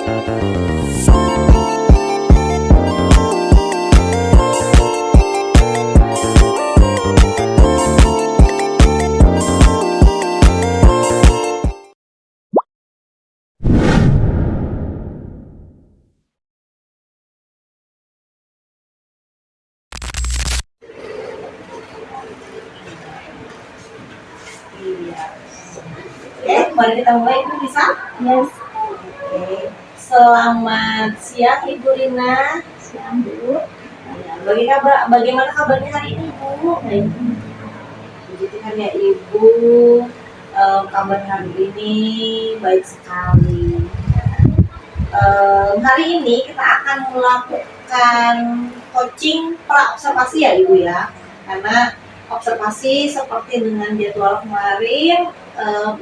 Iya. Oke, mari kita mulai, Ibu bisa? Yes, Oke. Selamat siang Ibu Rina. siang Bu. Ya, bagaimana kabarnya hari ini, Bu? Baik. Puji Tuhan ya Ibu. Kabar hari ini baik sekali. Hari ini kita akan melakukan coaching pra-observasi ya Ibu ya. Karena observasi seperti dengan jadwal kemarin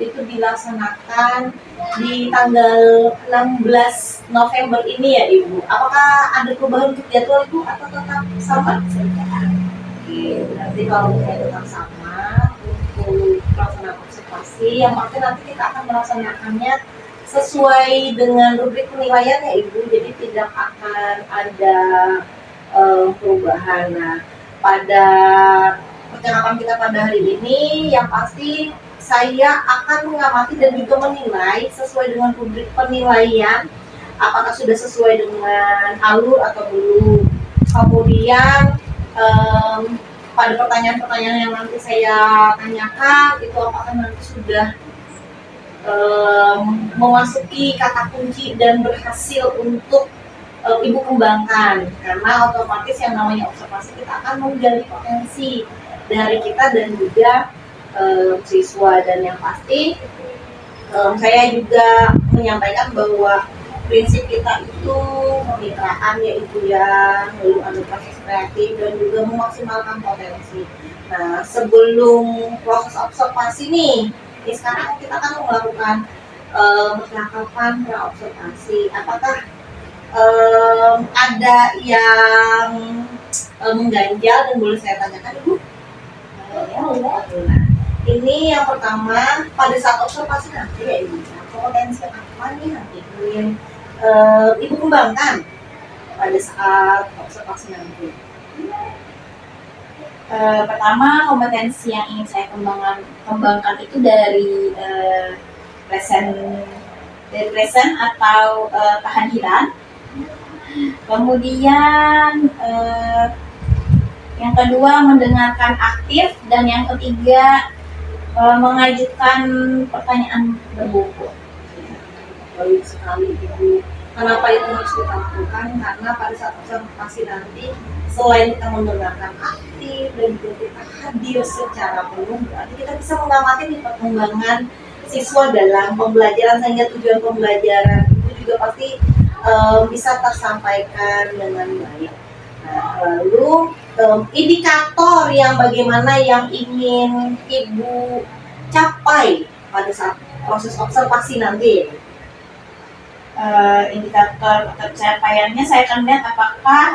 itu dilaksanakan di tanggal 16 November ini ya Ibu. Apakah ada perubahan untuk jadwal Ibu atau tetap sama? Oke, berarti kalau misalnya tetap sama untuk pelaksanaan observasi, yang pasti nanti kita akan melaksanakannya sesuai dengan rubrik penilaian ya Ibu. Jadi tidak akan ada perubahan. Nah, pada percakapan kita pada hari ini, yang pasti saya akan mengamati dan juga menilai sesuai dengan rubrik penilaian, apakah sudah sesuai dengan alur atau belum. Kemudian pada pertanyaan-pertanyaan yang nanti saya tanyakan itu apakah nanti sudah memasuki kata kunci dan berhasil untuk Ibu kembangkan, karena otomatis yang namanya observasi kita akan menggali potensi dari kita dan juga siswa. Dan yang pasti saya juga menyampaikan bahwa prinsip kita itu kemitraan ya Ibu ya, lalu ada proses kreatif dan juga memaksimalkan potensi. Nah, sebelum proses observasi nih, sekarang kita kan melakukan percakapan pra-observasi. Apakah ada yang mengganjal dan boleh saya tanyakan Ibu? Nah, ini yang pertama, pada saat observasi nanti ya Ibu, potensi apa nih nanti Ibu yang Ibu kembangkan pada saat observasi nanti? Pertama, kompetensi yang ingin saya kembangkan itu dari present atau kehadiran. Kemudian yang kedua, mendengarkan aktif, dan yang ketiga mengajukan pertanyaan berbobot. Baik sekali Ibu. Kenapa itu harus kita lakukan? Karena pada saat observasi nanti, selain kita mendengarkan aktif dan juga kita hadir secara penuh, berarti kita bisa mengamati nih perkembangan siswa dalam pembelajaran, sehingga tujuan pembelajaran itu juga pasti bisa tersampaikan dengan baik. Nah, lalu indikator yang bagaimana yang ingin Ibu capai pada saat proses observasi nanti? Indikator pencapaiannya saya akan lihat apakah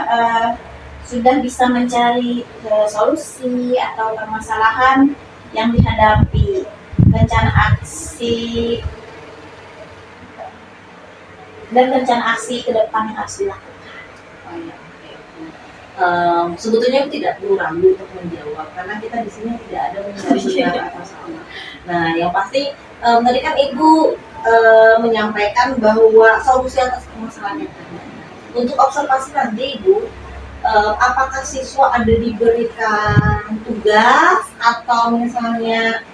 sudah bisa mencari solusi atau permasalahan yang dihadapi, rencana aksi dan rencana aksi ke depan yang harus dilakukan. Sebetulnya tidak perlu ragu untuk menjawab, karena kita di sini tidak ada mencari benar atau salah. Nah, yang pasti tadi kan Ibu menyampaikan bahwa solusi atas permasalahan yang ada. Untuk observasi nanti Ibu, apakah siswa ada diberikan tugas atau misalnya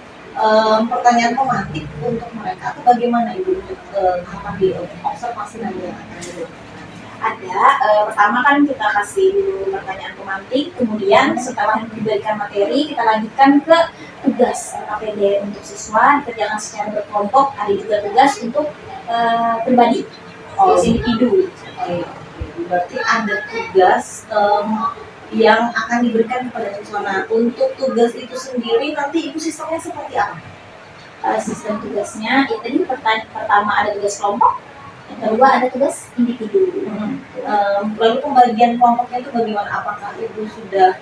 pertanyaan pemantik untuk mereka, atau bagaimana Ibu untuk tahapan di observasi nanti yang akan dilakukan? Ada, pertama kan kita kasih dulu pertanyaan pemantik, kemudian setelah diberikan materi kita lanjutkan ke tugas KPD untuk siswa, dikerjakan secara berkelompok. Ada juga tugas untuk pribadi, individu. Berarti ada tugas yang akan diberikan kepada siswa. Nah, untuk tugas itu sendiri nanti Ibu sistemnya seperti apa? Sistem tugasnya itu tadi pertama ada tugas kelompok, yang kedua ada tugas individu. Lalu pembagian kelompoknya itu bagaimana? Apakah Ibu sudah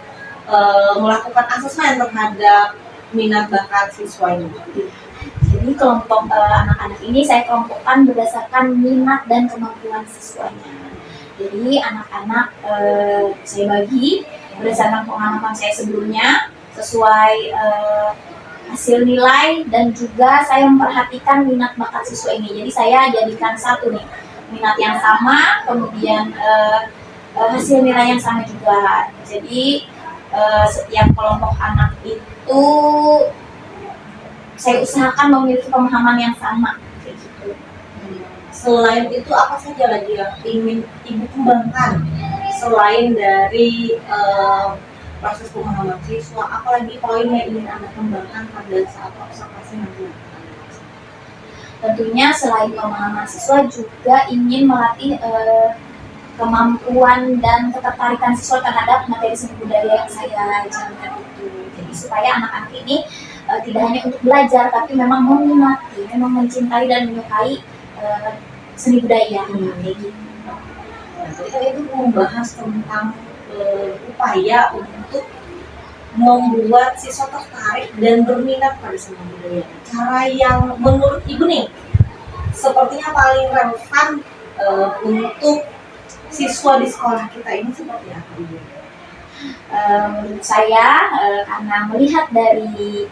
melakukan asesmen terhadap minat bakat siswa ini? Sudah Jadi kelompok anak-anak ini saya kelompokkan berdasarkan minat dan kemampuan siswanya. Jadi anak-anak saya bagi berdasarkan pengalaman saya sebelumnya sesuai hasil nilai, dan juga saya memperhatikan minat bakat siswa ini. Jadi saya jadikan satu nih, minat yang sama, kemudian hasil nilai yang sama juga. Jadi setiap kelompok anak itu saya usahakan memiliki pemahaman yang sama kayak gitu. Selain itu apa saja lagi yang ingin Ibu kembangkan selain dari proses pemahaman siswa, apalagi poin yang ingin Anda kembangkan pada saat observasi nanti? Tentunya selain pemahaman siswa juga ingin melatih kemampuan dan ketertarikan siswa terhadap materi seni budaya yang saya ajarkan itu. Jadi supaya anak-anak ini tidak hanya untuk belajar, tapi memang meminati, memang mencintai dan menyukai seni budaya kayak gitu. Nah, ketika itu membahas tentang upaya untuk membuat siswa tertarik dan berminat pada seni budaya. Cara yang menurut Ibu nih sepertinya paling relevan untuk siswa di sekolah kita ini seperti apa, Ibu? Menurut saya karena melihat dari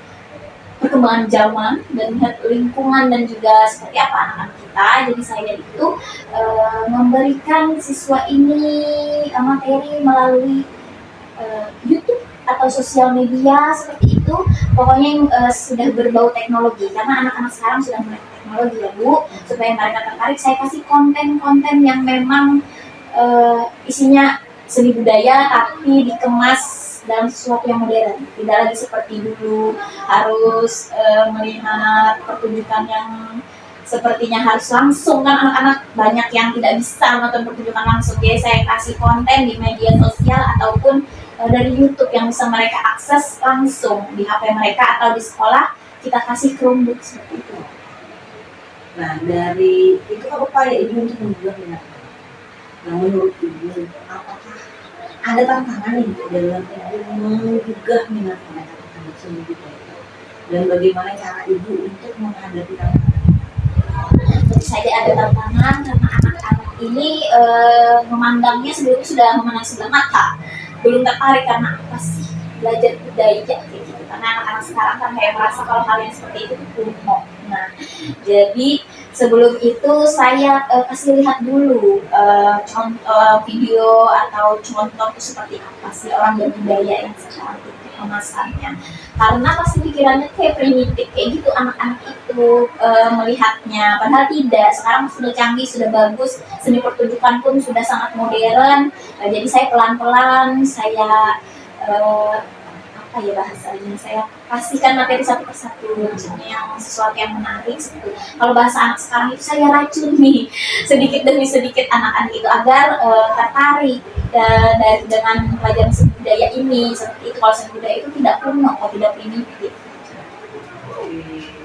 perkembangan zaman dan melihat lingkungan dan juga seperti apa anak-anak kita, jadi saya itu memberikan siswa ini materi melalui YouTube atau sosial media seperti itu, pokoknya yang sudah berbau teknologi, karena anak-anak sekarang sudah melek teknologi ya Bu. Supaya mereka tertarik, saya kasih konten-konten yang memang isinya seni budaya tapi dikemas dalam sesuatu yang modern, tidak lagi seperti dulu harus melihat pertunjukan yang sepertinya harus langsung, kan anak-anak banyak yang tidak bisa nonton pertunjukan langsung. Jadi saya kasih konten di media sosial ataupun dari YouTube yang bisa mereka akses langsung di HP mereka atau di sekolah, kita kasih Chromebook seperti itu. Nah, dari itu kan upaya Ibu untuk menggugah minat. Nah, menurut Ibu, apakah ada tantangan nih dalam Ibu menggugah minat mereka terhadap seni budaya? Dan bagaimana cara Ibu untuk menghadapi tantangan? Tentu saja ada tantangan karena anak-anak ini memandangnya sebelumnya sudah memandang sebelah mata, belum tertarik karena apa sih belajar budaya kayak gitu. Karena anak-anak sekarang kan kayak merasa kalau hal yang seperti itu kuno. Nah, jadi sebelum itu saya kasih lihat dulu contoh video atau contoh itu seperti apa sih orang berbudaya yang sekarang itu kemasannya. Karena pasti pikirannya kayak primitif kayak gitu anak-anak itu melihatnya, padahal tidak. Sekarang sudah canggih, sudah bagus, seni pertunjukan pun sudah sangat modern. Jadi saya pelan-pelan saya apa ya bahasanya, saya kasihkan materi satu persatu, maksudnya yang sesuatu yang menarik seperti kalau bahasa anak sekarang itu saya racuni sedikit demi sedikit anak-anak itu agar tertarik dengan pelajaran seni budaya ini seperti itu. Kalau seni budaya itu tidak kuno, tidak primitif.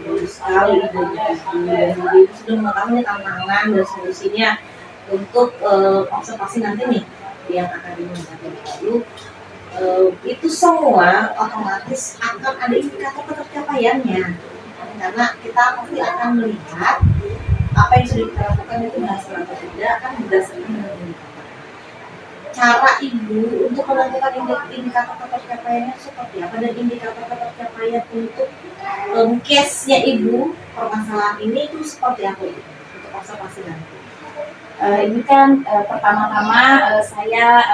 Bagus sekali idenya Ibu, dan Ibu sudah mengetahui tantangan dan solusinya untuk observasi nanti nih yang akan dimenjadi lalu. Itu semua otomatis akan ada indikator pencapaiannya, karena kita pasti akan melihat apa yang sudah kita lakukan itu berhasil atau tidak kan berdasarkan indikator. Cara Ibu untuk menentukan indikator pencapaiannya seperti apa, dan indikator pencapaian untuk case-nya Ibu permasalahan ini itu seperti apa Ibu untuk observasi nanti? Ini kan pertama-tama saya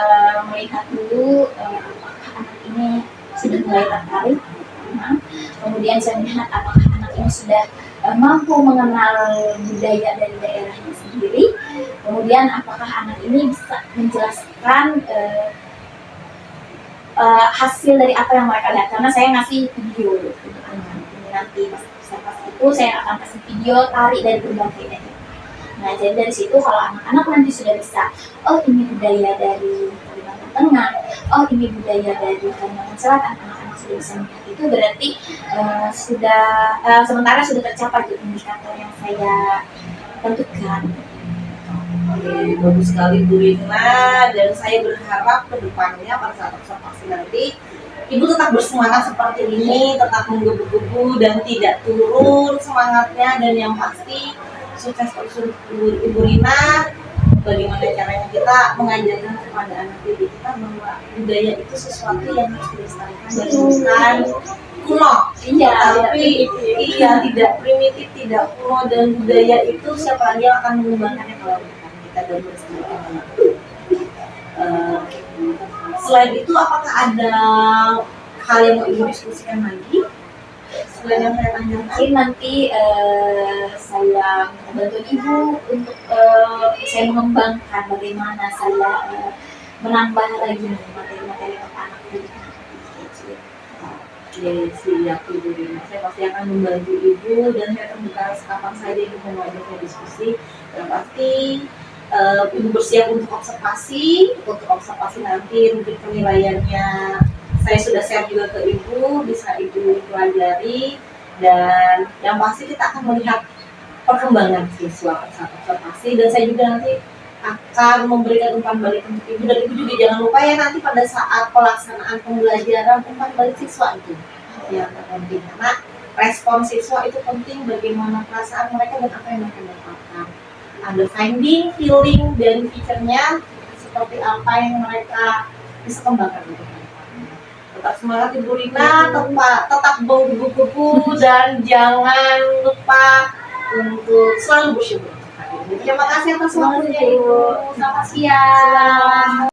melihat dulu apakah anak ini sudah mulai tertarik, kemudian saya melihat apakah anak ini sudah mampu mengenal budaya dari daerahnya sendiri, kemudian apakah anak ini bisa menjelaskan hasil dari apa yang mereka lihat, karena saya ngasih video untuk anak-anak ini nanti pas itu saya akan kasih video tari dari berbagai daerah. Nah, jadi dari situ kalau anak-anak nanti sudah bisa, oh ini budaya dari Kalimantan Tengah, oh ini budaya dari Kalimantan Selatan, anak-anak sudah bisa melihat itu, berarti sementara sudah tercapai indikator yang saya tentukan. Oke, bagus sekali Bu Rina, dan saya berharap ke depannya pada saat observasi nanti ibu tetap bersemangat seperti ini, tetap menggebu-gebu dan tidak turun semangatnya, dan yang pasti sukses terus untuk Ibu Rina. Bagaimana caranya kita mengajarkan kepada anak didik kita bahwa budaya itu sesuatu yang harus dilestarikan dan bukan kuno. Iya, Tapi iya, tidak primitif, tidak kuno, dan budaya itu siapa lagi yang akan mengembangkannya kalau bukan kita dan melestarikan. Selain itu, apakah ada hal yang mau Ibu diskusikan lagi? Selain yang saya tanyakan? Mungkin nanti saya minta bantuan Ibu untuk saya mengembangkan bagaimana saya menambah lagi materi-materi untuk anak didik. Oke, siap Ibu Rina. Saya pasti akan membantu Ibu, dan saya terbuka kapan saja Ibu mau mengajak diskusi. Yang pasti Ibu bersiap untuk observasi. Untuk observasi nanti rubrik penilaiannya saya sudah share juga ke Ibu, bisa Ibu pelajari, dan yang pasti kita akan melihat perkembangan siswa saat observasi, dan saya juga nanti akan memberikan umpan balik untuk Ibu, dan Ibu juga jangan lupa ya nanti pada saat pelaksanaan pembelajaran umpan balik siswa itu yang terpenting, karena respon siswa itu penting, bagaimana perasaan mereka dan apa yang mereka dapatkan. Ada finding, feeling, dan feature-nya seperti apa yang mereka bisa kembangkan untuk mereka. Tetap semangat Ibu Rina, tetap menggebu-gebu, dan jangan lupa untuk selalu bersyukur. Terima kasih atas waktunya Ibu. Selamat siang.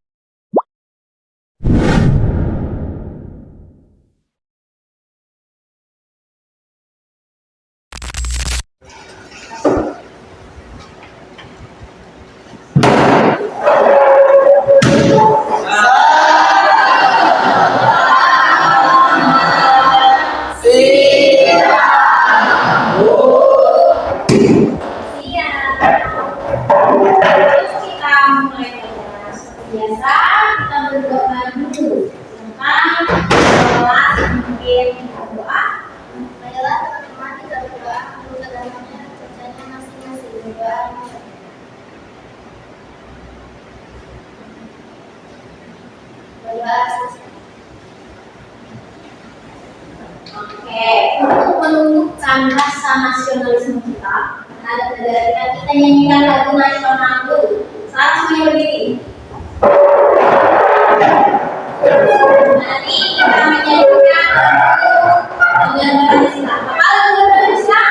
Oke, untuk menumbuhkan rasa nasionalisme kita terhadap negara kita nyanyikan lagu nasional dulu. Saat semuanya berdiri. Nanti kita menyanyikan lagu dengan Pancasila. Apa lagu Pancasila?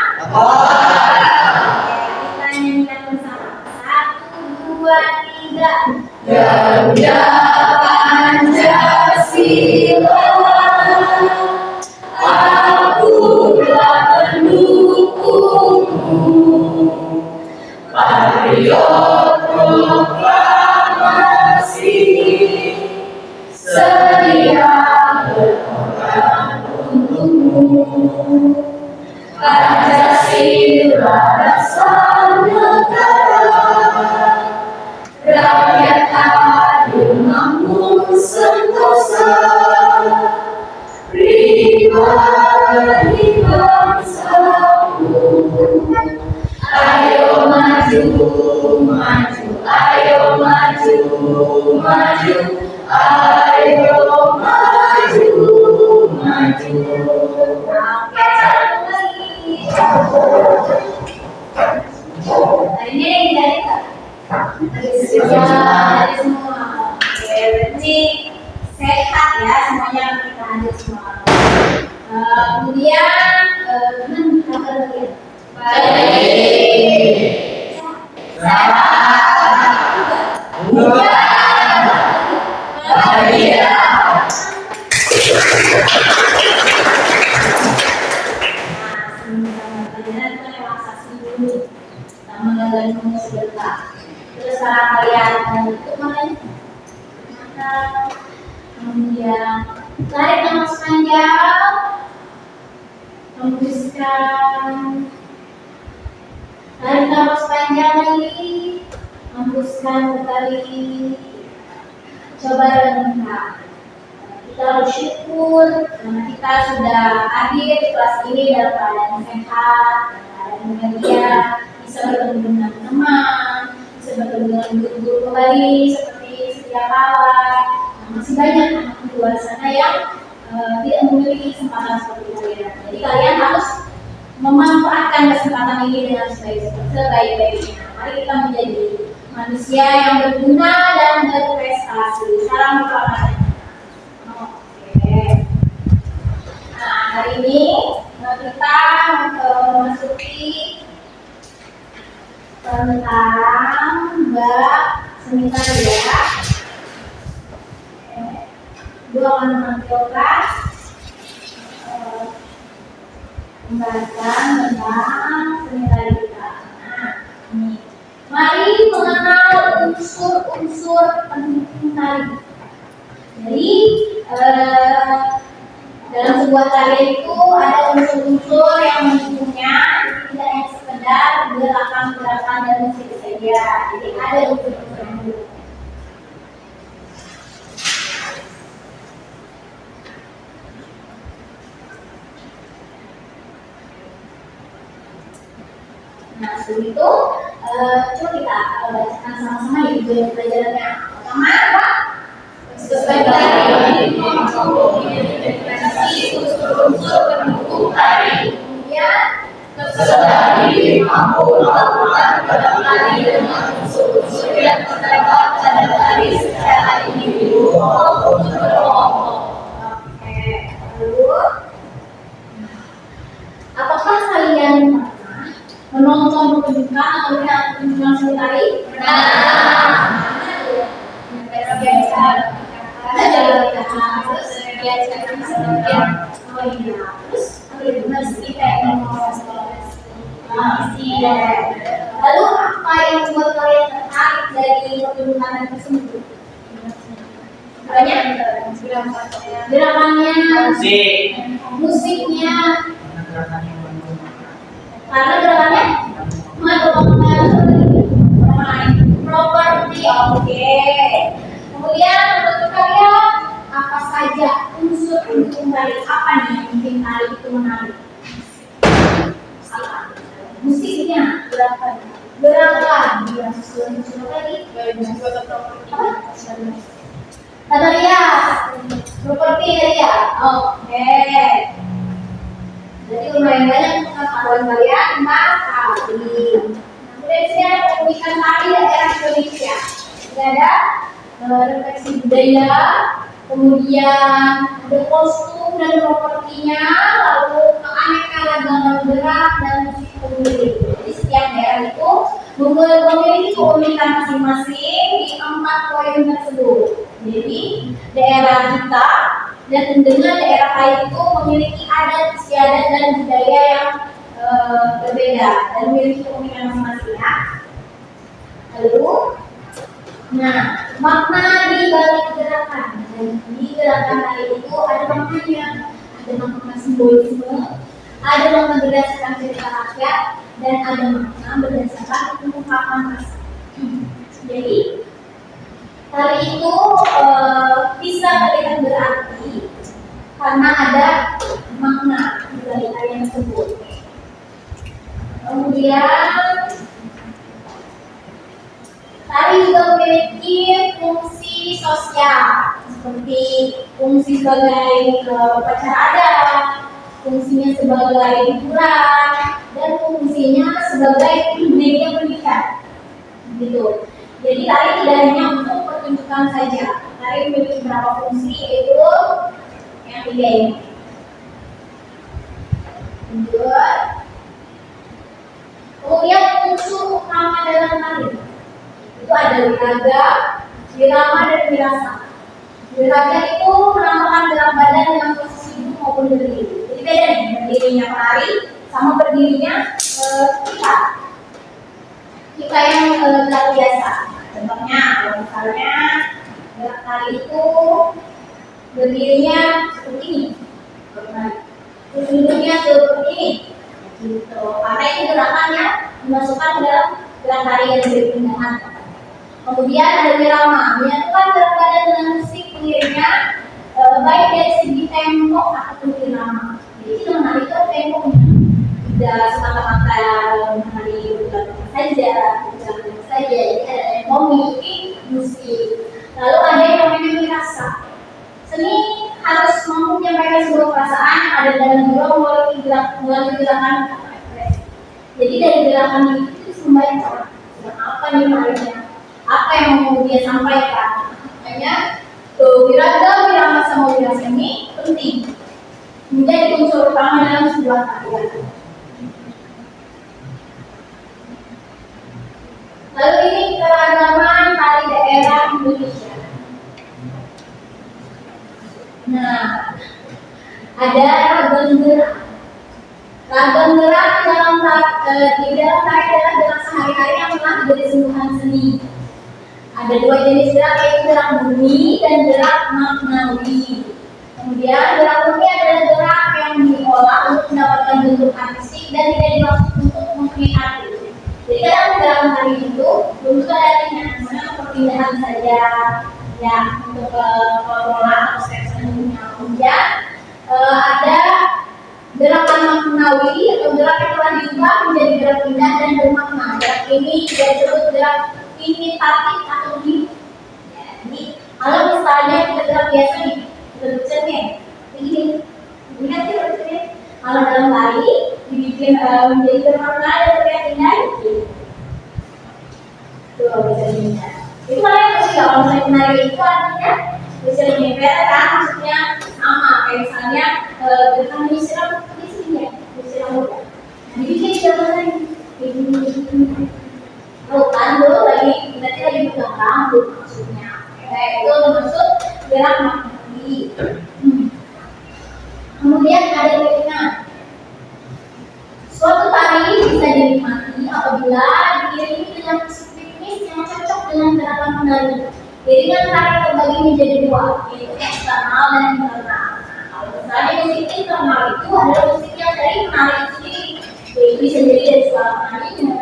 Kita nyanyikan bersama. 1, 2, 3. Garuda Pancasila. Patriot proklamasi, sedia berkorban untukmu. Pancasila dasar negara, rakyat adil mampu sentosa, pribadi bangsaku. Ayo maju, maju, ayo maju, maju, ayo maju, maju. Oke, satu lagi. Hari ini dari dari semua. Oke, berarti sehat ya semuanya, kita hadir semua. Kemudian apa lagi? Terus sekarang kalian untuk kemudian tarik nafas panjang, hembuskan. Tarik nafas panjang lagi, hembuskan kembali. Coba renungkan. Kita bersyukur karena kita sudah hadir di kelas ini dalam keadaan sehat, dalam keadaan bahagia, bisa bertemu dengan teman, bisa bertemu dengan guru-guru kembali seperti sedia kala. Masih banyak anak di luar sana yang tidak memiliki kesempatan seperti kalian. Jadi kalian harus memanfaatkan kesempatan ini dengan sebaik-baiknya. Mari kita menjadi manusia yang berguna dan berprestasi. Salam kebahagiaan. Oke. Nah, hari ini kita memasuki tentang bab seminar ya. Gue akan menampilkan pembahasan tentang seminar kita. Nah, ini. Mari mengenal unsur-unsur penting tari. Jadi dalam sebuah tarian itu ada unsur-unsur yang mendukungnya, tidak hanya sekedar gerakan-gerakan dan musik saja. Jadi ada unsur-unsur yang mendukung. Nah, sebelum itu coba kita bacakan sama-sama ya tujuan pelajarannya. Pertama apa? Sebagai unsur pendukung tari. Kemudian sebagai mampu melakukan tari dengan unsur-unsur yang terdapat pada tari secara individu maupun berkelompok. Oke, lalu apakah kalian menonton pertunjukan atau melihat pertunjukan seni tari? Lalu apa yang membuat kalian tertarik dari pertunjukan tersebut? Banyak gerakannya, musiknya, karena gerakannya properti. Oke. Kemudian menurut kalian apa saja unsur pendukung tari? Apa nih yang bikin tari itu menarik? Musiknya, gerakan, unsur tadi, tata rias, properti ya. Oke. Jadi lumayan banyak pengetahuan kalian tentang tari. Kemudian di sini ada pemilihan tari daerah Indonesia. Ini ada refleksi budaya, kemudian ada kostum dan propertinya, lalu keanekaragaman gerak dan musik pendukung. Jadi setiap daerah itu memiliki keunikan masing-masing di 4 poin tersebut. Jadi daerah kita dan dengan daerah lain itu memiliki adat istiadat dan budaya yang berbeda dan memiliki keunikan masing-masing ya. Lalu, nah makna di balik gerakan. Dan di gerakan tadi itu ada maknanya, ada makna simbolisme, ada makna berdasarkan cerita rakyat, dan ada makna berdasarkan pengungkapan rasa. Jadi tari itu bisa terlihat berarti karena ada makna dari tarian tersebut. Kemudian tari juga memiliki fungsi sosial seperti fungsi sebagai upacara adat, fungsinya sebagai hiburan, dan fungsinya sebagai media pendidikan. Gitu. Jadi tari tidak hanya untuk pertunjukan saja. Tari memiliki beberapa fungsi, yaitu yang 3 ini. Kemudian unsur utama dalam tari itu ada wiraga, wirama, dan wirasa. Wiraga itu melambangkan gerak badan dengan posisi duduk maupun berdiri. Jadi beda nih berdirinya penari sama berdirinya kita yang gerak biasa. Contohnya, misalnya gerak tari itu berdirinya seperti ini, terus duduknya seperti ini, gitu. Karena itu gerakannya dimasukkan ke dalam gerak tari yang berpindahan. Kemudian ada wirama, menyatukan gerak badan dengan musik pengiringnya, baik dari segi tempo ataupun irama. Jadi itu menari itu temponya, tidak semata-mata menari saja, jadi ada tempo mengikuti musik. Lalu ada yang namanya wirasa. Seni harus mampu menyampaikan ada dalam jiwa melalui gerakan atau ekspresi. Jadi dari gerakan itu membaca apa nih maknanya, apa yang mau dia sampaikan. Makanya wiragam, wirama sama wirasemi penting menjadi unsur utama dalam sebuah karya. Lalu ini keragaman tari daerah Indonesia. Nah, ada ragam gerak. Ragam gerak di dalam tari adalah gerak sehari-hari yang telah menjadi sentuhan seni. Ada dua jenis gerak, yaitu gerak murni dan gerak maknawi. Kemudian gerak murni adalah gerak yang diolah untuk mendapatkan bentuk artistik dan tidak dimaksud untuk mempunyai arti. Jadi kadang dalam tari itu bentuk artinya, misalnya perpindahan saja, ya untuk pola atau step selanjutnya. Kemudian ada gerakan maknawi atau gerak yang telah diubah menjadi gerak pindah dan bermakna. Gerak ini disebut gerak imitatif atau di. Jadi kalau misalnya kita gerak biasa nih, kita bercermin, begini, ingat ya bercermin. Kalau dalam tari dibikin menjadi bermakna dan gerak pindah, gitu. Tuh bercerminnya. Itu malah yang kecil. Kalau misalnya menari itu artinya bercermin beda kan, maksudnya sama. Kayak misalnya gerakan disiram di sini ya, disiram muda. Nah, dibikin jalan ini. Oh, kan dulu lagi berarti lagi pegang rambut maksudnya. Kayak itu termasuk gerak maknawi. Kemudian ada iringan. Suatu tari bisa dinikmati apabila diiringi dengan musik ritmis yang cocok dengan gerakan penari. Iringan tari terbagi menjadi dua, yaitu eksternal dan internal. Kalau misalnya musik internal itu adalah musik yang dari penari itu sendiri, yaitu bisa jadi dari suara penarinya,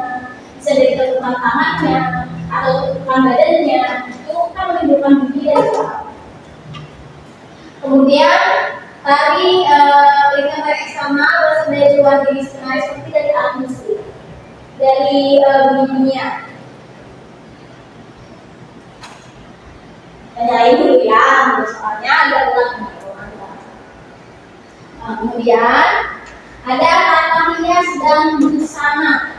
bisa dari ketukan tangannya atau ketukan badannya, itu kan menimbulkan bunyi dari suara. Kemudian tari iringan tari eksternal berasal dari luar diri penari seperti dari atmosfer, dari bunyinya. Nyalain dulu ya, soalnya agak berat. Kemudian ada tata hias dan busana.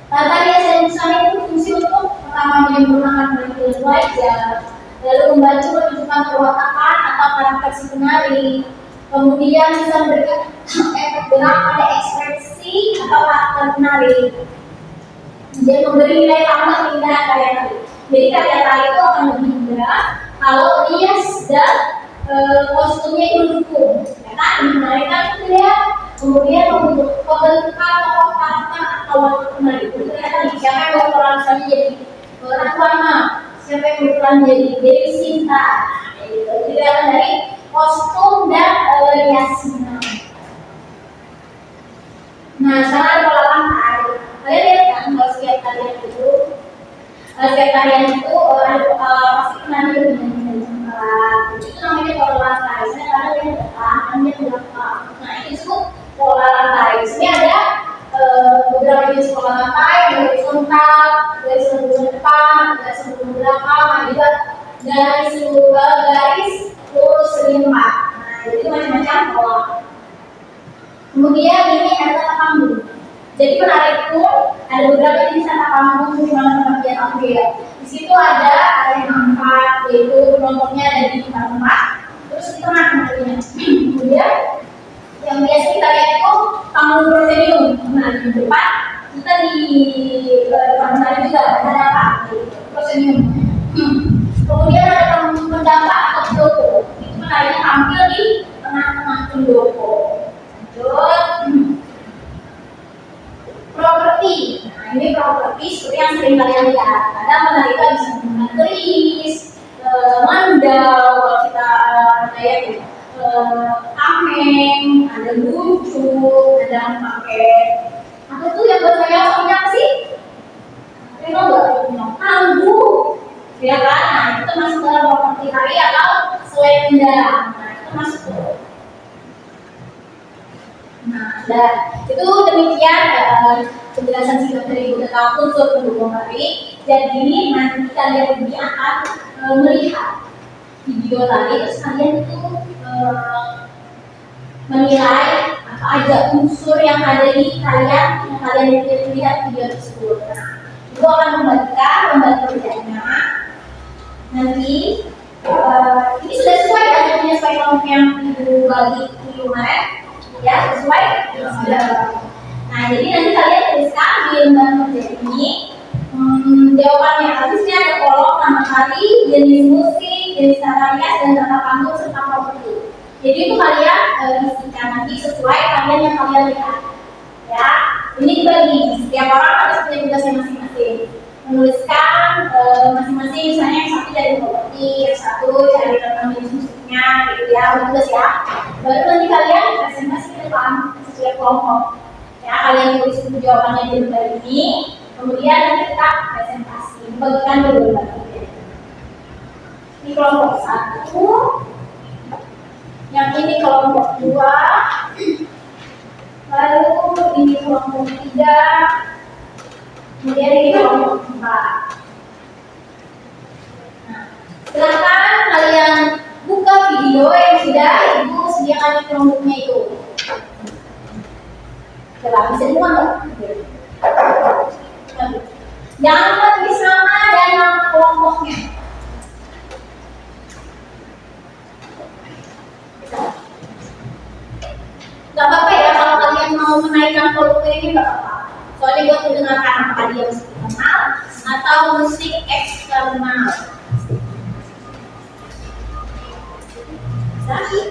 Tata hias dan busana itu fungsi untuk pertama menyempurnakan penampilan wajah, lalu membantu menunjukkan perwatakan atau karakter si penari. Kemudian bisa memberikan efek gerak pada ekspresi atau karakter penari. Dan memberi nilai tambah keindahan karya tari. Jadi karya tari itu akan lebih indah kalau hias dan kostumnya itu mendukung, ya kan? Menarikan itu dia, kemudian membentuk pembentukan tokoh karakter atau waktu penari. Itu ternyata siapa yang berperan misalnya jadi Ratu Anna, siapa yang berperan jadi Dewi Sinta. Jadi akan dari kostum dan hiasnya. Nah, sekarang ada pola lantai. Kalian lihat kan kalau setiap tarian itu pasti penari bermain itu namanya pola lantai. Saya kadang dia depan, dia belakang. Nah, itu disebut pola lantai. Di sini ada beberapa jenis pola lantai, ada horizontal, dari seluruh depan, dari seluruh belakang, juga dari seluruh garis lurus segi empat. Nah, jadi macam-macam pola. Kemudian ini ada tata panggung. Jadi menarik pun ada beberapa jenis tata panggung di mana tempat aku ya. Di situ ada yang 4, yaitu penontonnya ada di tempat. Terus di tengah tentunya. Kemudian yang biasa kita lihat itu panggung prosenium. Nah di depan kita di depan menari juga ada apa? Prosenium. Kemudian ada panggung pendapa atau pendopo. Itu menarinya tampil di tengah-tengah pendopo. Properti. Nah, ini properti seperti yang sering kalian lihat. Ada menari bisa menggunakan keris, mandau, kalau kita kayak tameng, ada lucu, ada pakai apa tuh yang buat saya soalnya apa sih? Kalian tahu nggak? Tangguh, ya kan? Nah, itu masuk dalam properti tari atau selendang. Nah, itu masuk. Nah, itu demikian penjelasan singkat dari Ibu tentang unsur pendukung tari. Jadi nanti kalian ini akan melihat video tadi, terus kalian itu menilai apa aja unsur yang ada di kalian yang kalian lihat video tersebut. Nah, Ibu akan membagikan kerjanya. Nanti ini sudah sesuai ya, jadinya sesuai kelompok yang Ibu bagi di kemarin, ya sesuai. Sudah. Nah, jadi nanti kalian tuliskan di lembar kerja ini jawabannya. Nanti sini ada kolom nama hari, jenis musik, jenis tata rias, dan tata panggung serta properti. Jadi itu kalian isikan nanti sesuai kalian yang kalian lihat. Ya, ini dibagi. Setiap orang harus punya tugasnya masing-masing. Menuliskan masing-masing, misalnya yang satu dari properti, yang satu cari tentang jenis musiknya, gitu ya, tugas ya. Baru nanti kalian presentasi ke depan sesuai kelompok. Ya, kalian tulis jawabannya di lembar ini, kemudian nanti kita presentasi, bagikan dulu lembar. Ini kelompok 1. Yang ini kelompok 2, lalu ini kelompok 3, kemudian ini kelompok 4. Nah, silakan kalian buka video yang sudah Ibu sediakan di kelompoknya itu. Coba bisa dibuka nggak? Jangan lupa tulis nama dan nama kelompoknya. Gak apa-apa ya kalau kalian mau menaikkan volume ini, gak apa-apa. Soalnya buat mendengarkan apakah dia musik internal atau musik eksternal. Sakit.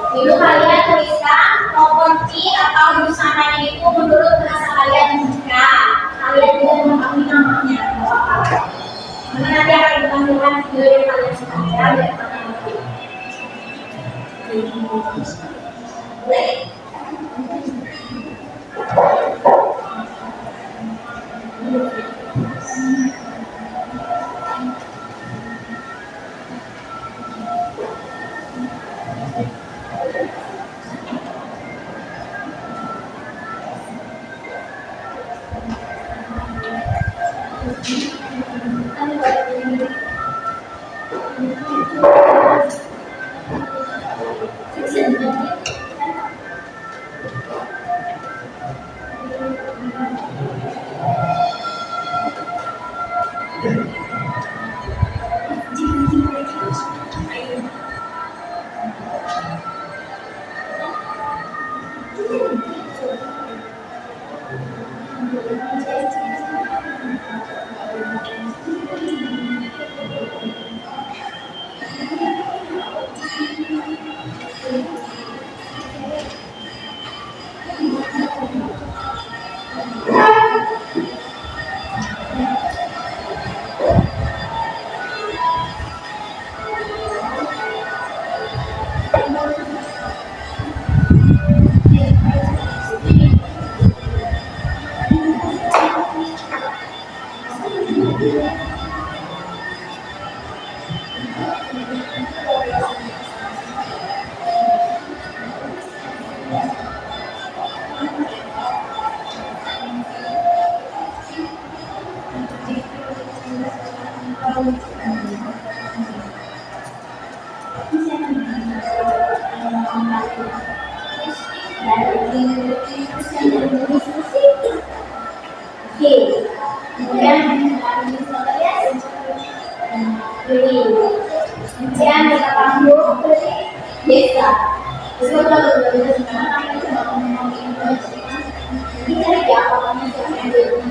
Dulu kalian tuliskan properti atau busananya itu menurut bahasa kalian yang suka. Kalian tidak mengetahui namanya. Karena nanti akan ditampilkan video yang kalian suka ya. Boleh? Kemudian kita panggung desa. Terus kalau ini cari jawabannya siapa yang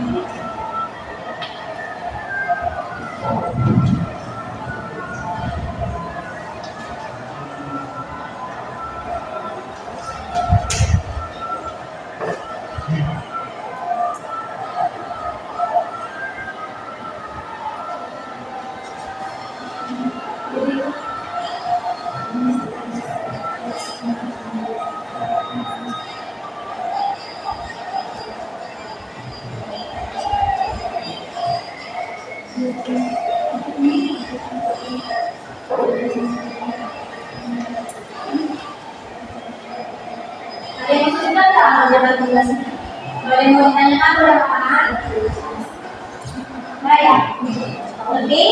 Ada yang sudah nggak mengerjakan tugasnya? Kalau yang mau ditanyakan udah paham? Enggak ya? Lebih?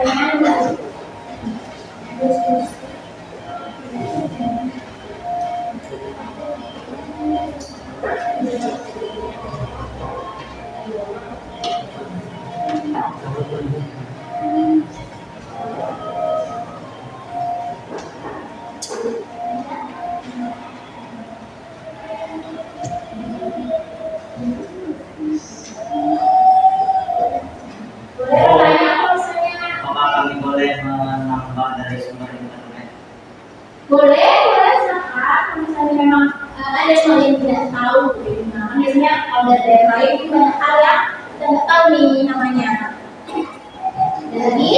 pertanyaan enggak? Boleh bertanya apa misalnya? Apakah kami boleh menambah dari sumber internet? Boleh silakan. Kalau misalnya memang ada hal yang tidak tahu, gitu. Nah, kan biasanya kalau dari daerah lain itu banyak hal yang kita nggak tahu nih namanya. Jadi,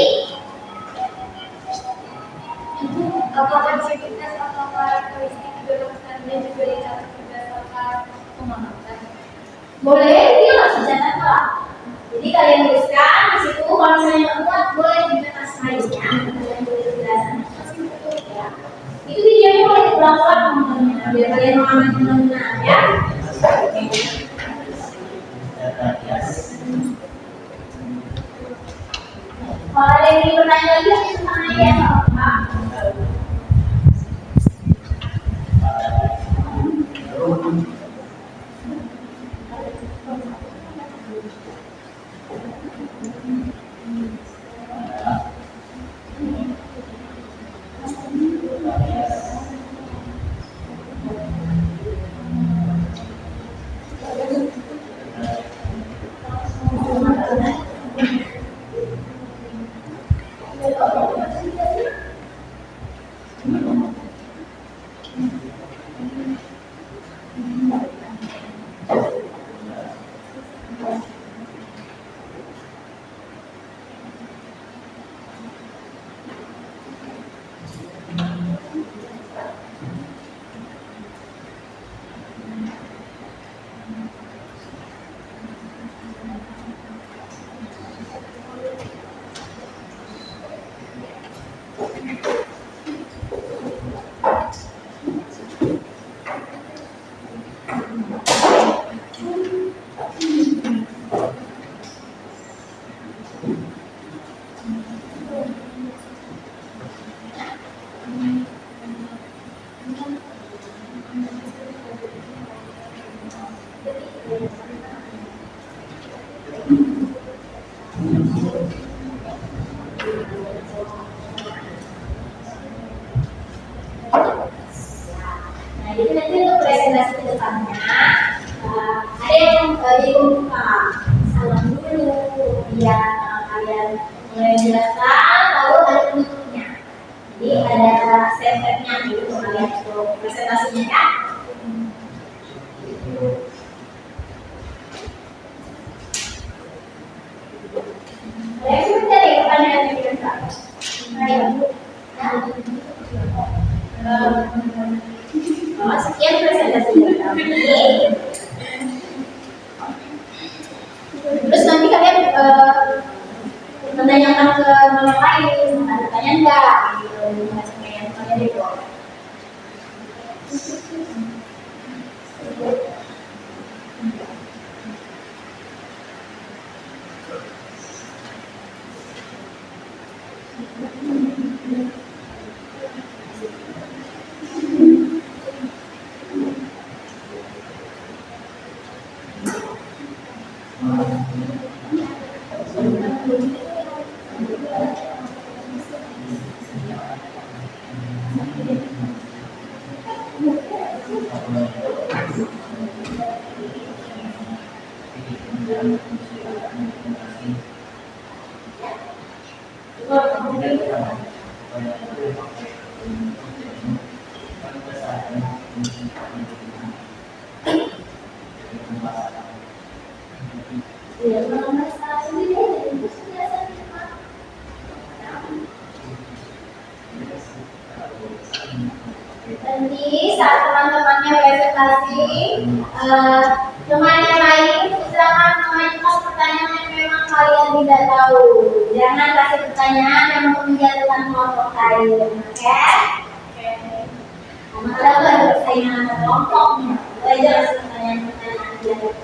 Apakah kapasitas atau karakteristik kedokteran dan juga dicatat berdasarkan pengamatan? boleh dia langsung catat lah. Jadi kalian tuliskan di situ. Kalau misalnya nggak kuat, boleh dicatat slide-nya. Kalian boleh penjelasan. Ya. Itu videonya boleh diulang-ulang nontonnya biar kalian mengamati benar-benar ya. Kalau ada yang ingin bertanya lagi, tentang aja ya, Pak. Nah, jadi nanti untuk presentasi ke depannya ada yang dibuka salam dulu, kemudian kalian mulai menjelaskan, lalu ada penutupnya. Jadi ada step-stepnya gitu kalian untuk presentasinya ya. Ada yang sudah cari pertanyaan yang kira-kira? Ayo. Sekian presentasi kami. Terus nanti kalian menanyakan ke orang lain, ada pertanyaan enggak? Gitu, kalian itu. Nanti saat teman-temannya presentasi, teman yang lain silakan mengajukan pertanyaan yang memang kalian tidak tahu. Jangan kasih pertanyaan yang menjatuhkan kelompok lain, oke? Karena kalau ada persaingan antar kelompok, belajar kasih pertanyaan-pertanyaan yang tidak.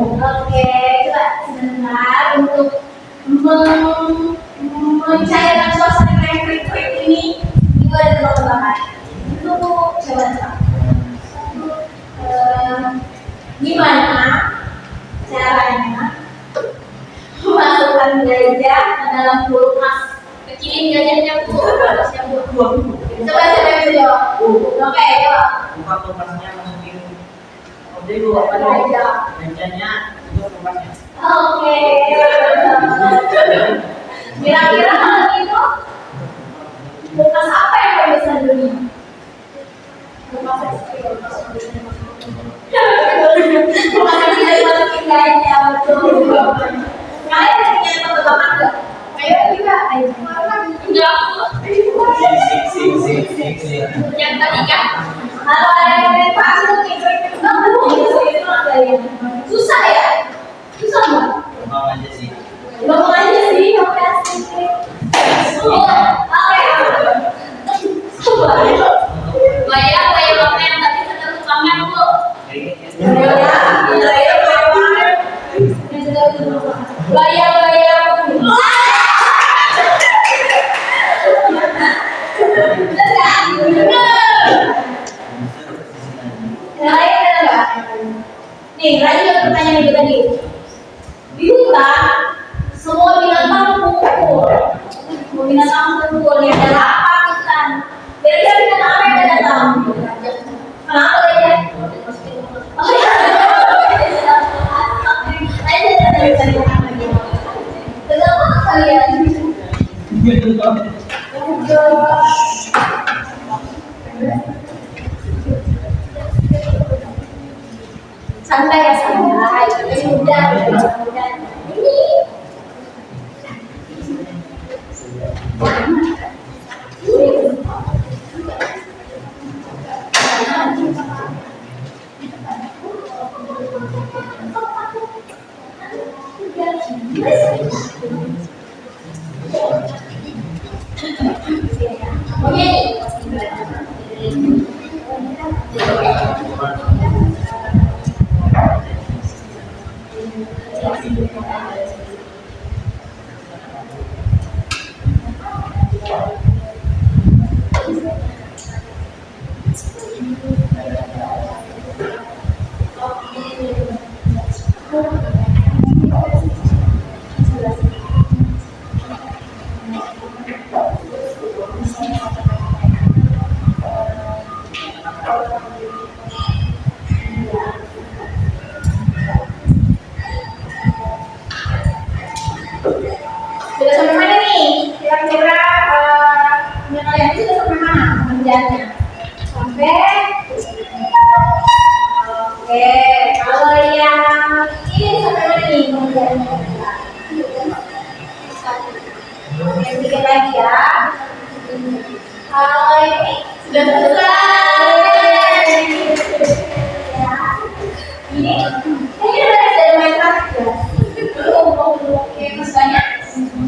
Oke, coba sebentar untuk mencairkan suasana kering-kering ini. Ibu ada tebak-tebakan. Itu coba tebak. Gimana caranya memasukkan gajah ke dalam kulkas? Kecilin gajahnya bu. Coba bisa jawab. Oke, coba. Buka kulkasnya, masukin kode dulu apa dulu? Gajahnya itu kulkasnya. Oke. Kira-kira kalau gitu kulkas apa yang paling besar di dunia? Kulkas es krim. Kulkas yang tidak dimasukin gajah, betul. Kalian ada yang tebak-tebakan nggak? Ayo juga. Enggak. Sik. Yang tadi kan? Kalau ada yang pasti susah ya? Susah nggak? Gampang aja sih. Gampang aja sih, oke asik. Coba. Bayang apa yang tadi kita tukangan bu? Bayang. Nih, lanjut pertanyaan itu tadi. Di hutan, semua binatang kumpul. Semua binatang kumpul. Nih, ada apa hutan? Kira-kira binatang apa yang datang? Kenapa ya? Oh ya. Kenapa kalian? Santai ya santai. Ini udah. Ini. Sudah sampai mana nih? Kira-kira kalian itu sudah sampai mana pengerjaannya? Sampai oke, kalau yang ini sampai mana nih pengerjaannya? Yang tiga lagi ya. Kalau ini sudah selesai. Ya. Ini ada main praktik ya. Oke, masih banyak.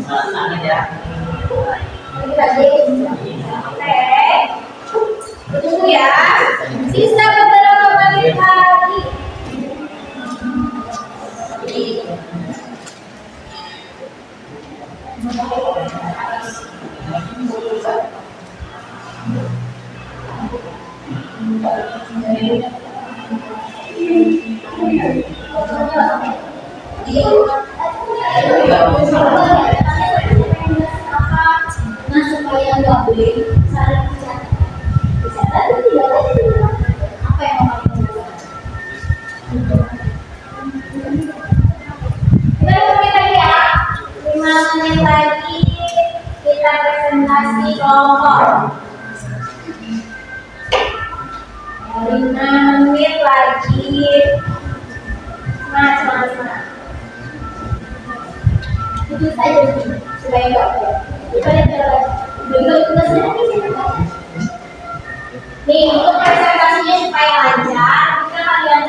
Masalah ya. Oke, tunggu ya. Sisa beberapa menit lagi. Nah, supaya nggak boleh saling bicara. Bicara itu tidak lagi. Apa yang mau kamu lakukan? Kita tunggu lagi ya. 5 menit lagi kita presentasi kelompok. 5 menit lagi. Semangat. Itu saja supaya nggak boleh. Kalian belum tugasnya lagi nih untuk presentasinya supaya lancar kita kalian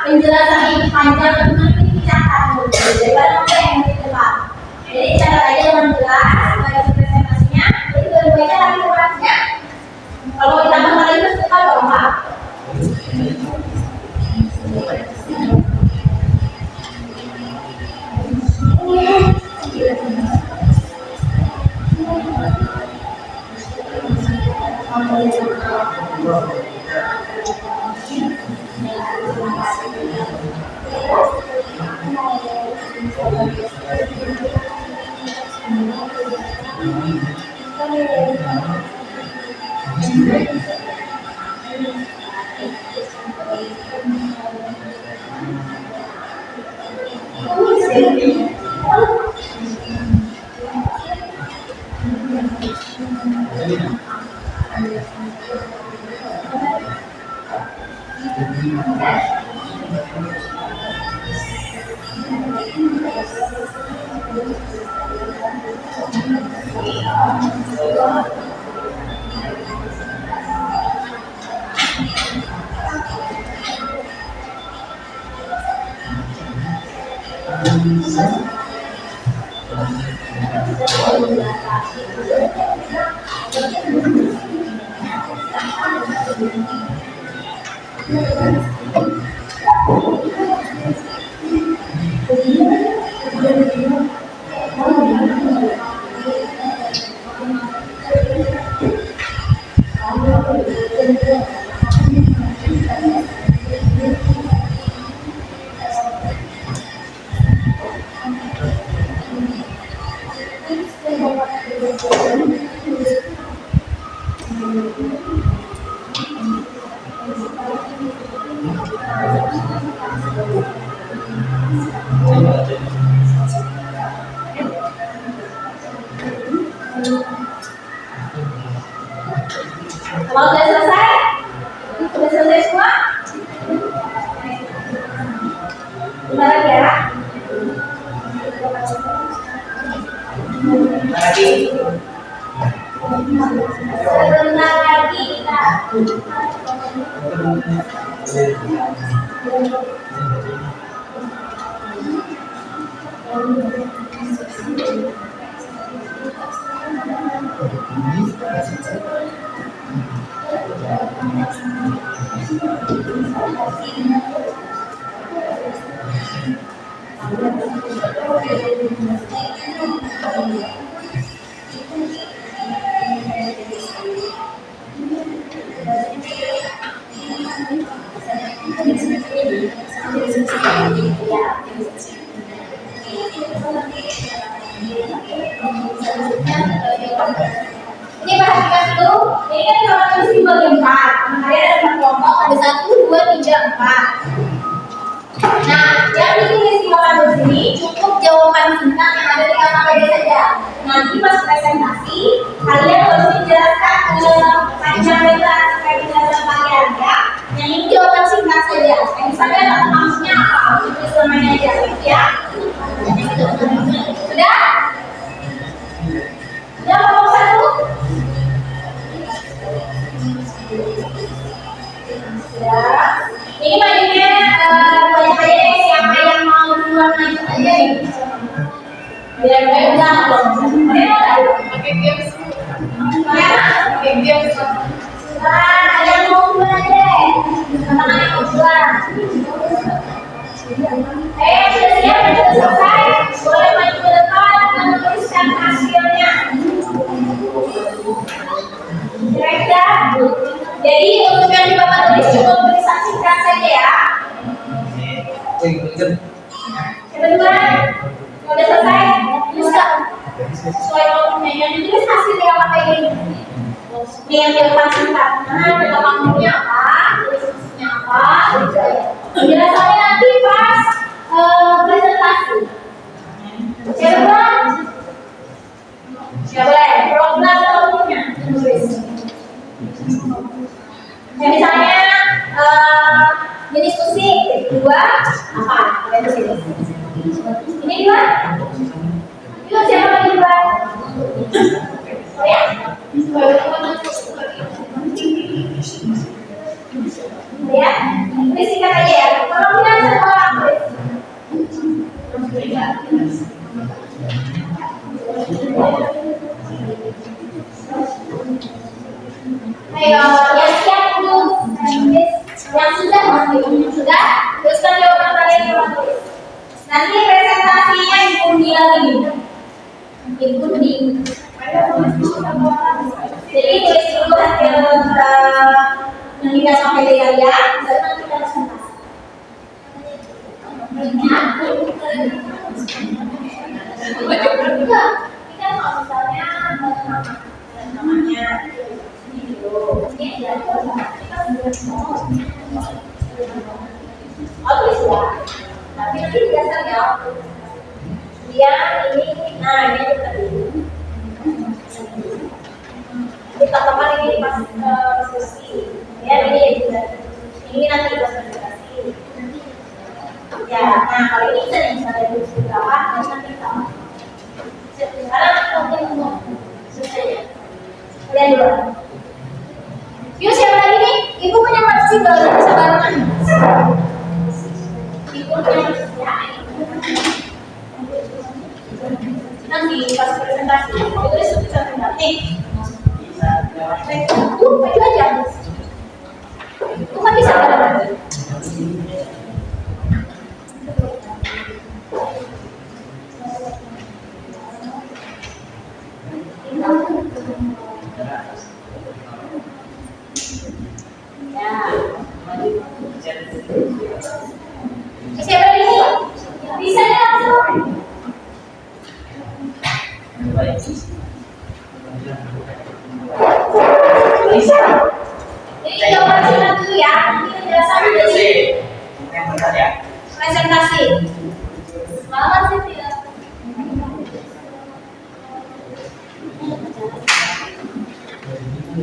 penjelasan ini panjang dan nanti dicatat jadi kalian yang di depan jadi catat aja dengan jelas supaya presentasinya jadi kalian baca lagi tugasnya kalau kita kembali itu kita gampang. Kalau sudah selesai semua? Ini perhatikan dulu, ini kan kalau tulis dibagi 4. Kalian ada 4 kelompok, ada 1, 2, 3, 4. Nah, yang ditulis di papan ini cukup jawaban singkat yang ada di KKPD saja. Nanti pas presentasi, kalian harus menjelaskan panjang lebar terkait penjelasan kalian ya. Yang ini jawaban singkat saja. Misalnya maksudnya apa? Tulis namanya aja ya. Sudah? Sudah kelompok 1? Sudah. Ini bajunya banyak aja deh, siapa yang mau duluan maju aja ya. Biar gue udah pakai games. Pakai games. Ada yang mau duluan aja deh. Tangan yang mau duluan. Sudah siap, sudah selesai. Boleh maju ke depan dan menuliskan hasilnya. Kira-kira. Jadi untuk yang di papan tulis cukup tulisan singkat saja ya. Kedua, sudah selesai. Tuliskan sesuai kelompoknya. Yang ditulis hasilnya apa kayak gini. Ini yang di depan singkat. Nah, kita panggilnya apa? Tulisnya apa? Penjelasannya nanti pas presentasi. Siapa? Siapa? Program kelompoknya. Tulis. Ya, misalnya jenis musik kedua apa? Ini dua. Itu siapa lagi dua? Oh ya? Ya, ini singkat aja ya. Kalau kita satu orang tulis. Ayo, yang siap untuk yang sudah sudah teruskan jawaban kalian yang tulis. Nanti presentasinya dikundi lagi, dikundi. Jadi tulis dulu hasil yang kita sampai di kalian, baru nanti kita presentasi. Enggak, kita kalau misalnya namanya. Tapi nanti dasar ya. Kemudian ini, nah ini tadi. Kita kapan ini pas diskusi. Ya ini juga. Ini nanti pas presentasi. Ya, nah kalau ini bisa nih misalnya diskusi berapa, nanti kita. Sekarang mungkin untuk selesai. Kalian dulu. Yuk siapa lagi nih? Ibu punya masih baru bisa barengan. Ibu punya ya. Nanti pas presentasi itu bisa nih. Maju aja. Itu kan bisa barengan. Siapa ini? Bisa langsung. Bisa. Jadi jawaban singkat dulu ya. Ini penjelasan dari presentasi. Selamat sih tidak.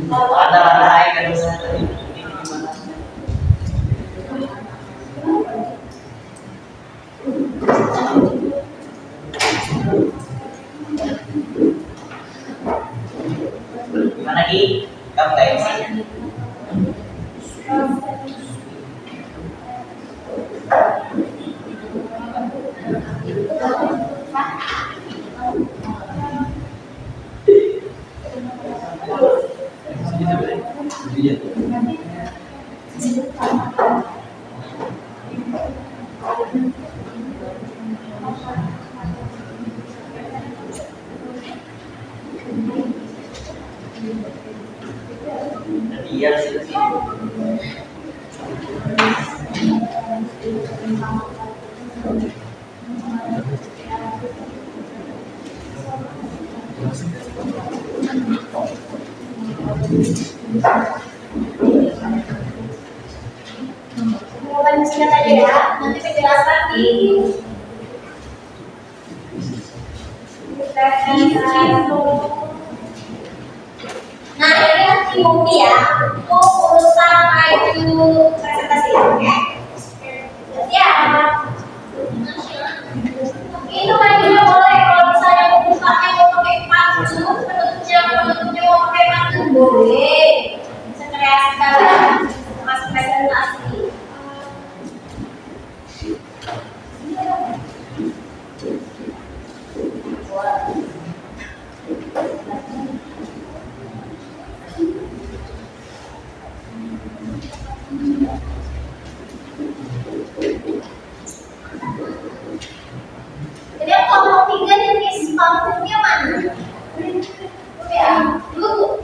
Ada air kan bisa tadi. Gimana Ki? Kamu nggak isi? Iya sih. Jawaban singkat aja ya, nanti penjelasan di Nah, ini nanti bukti ya untuk urusan maju presentasi, oke? Ya. Itu majunya boleh kalau misalnya bukanya mau pakai pantun, penutupnya mau pakai pantun boleh. Bisa kreasikan masuk presentasi. Jadi kalau mau tiga jenis pantunnya mana? Ya, dulu.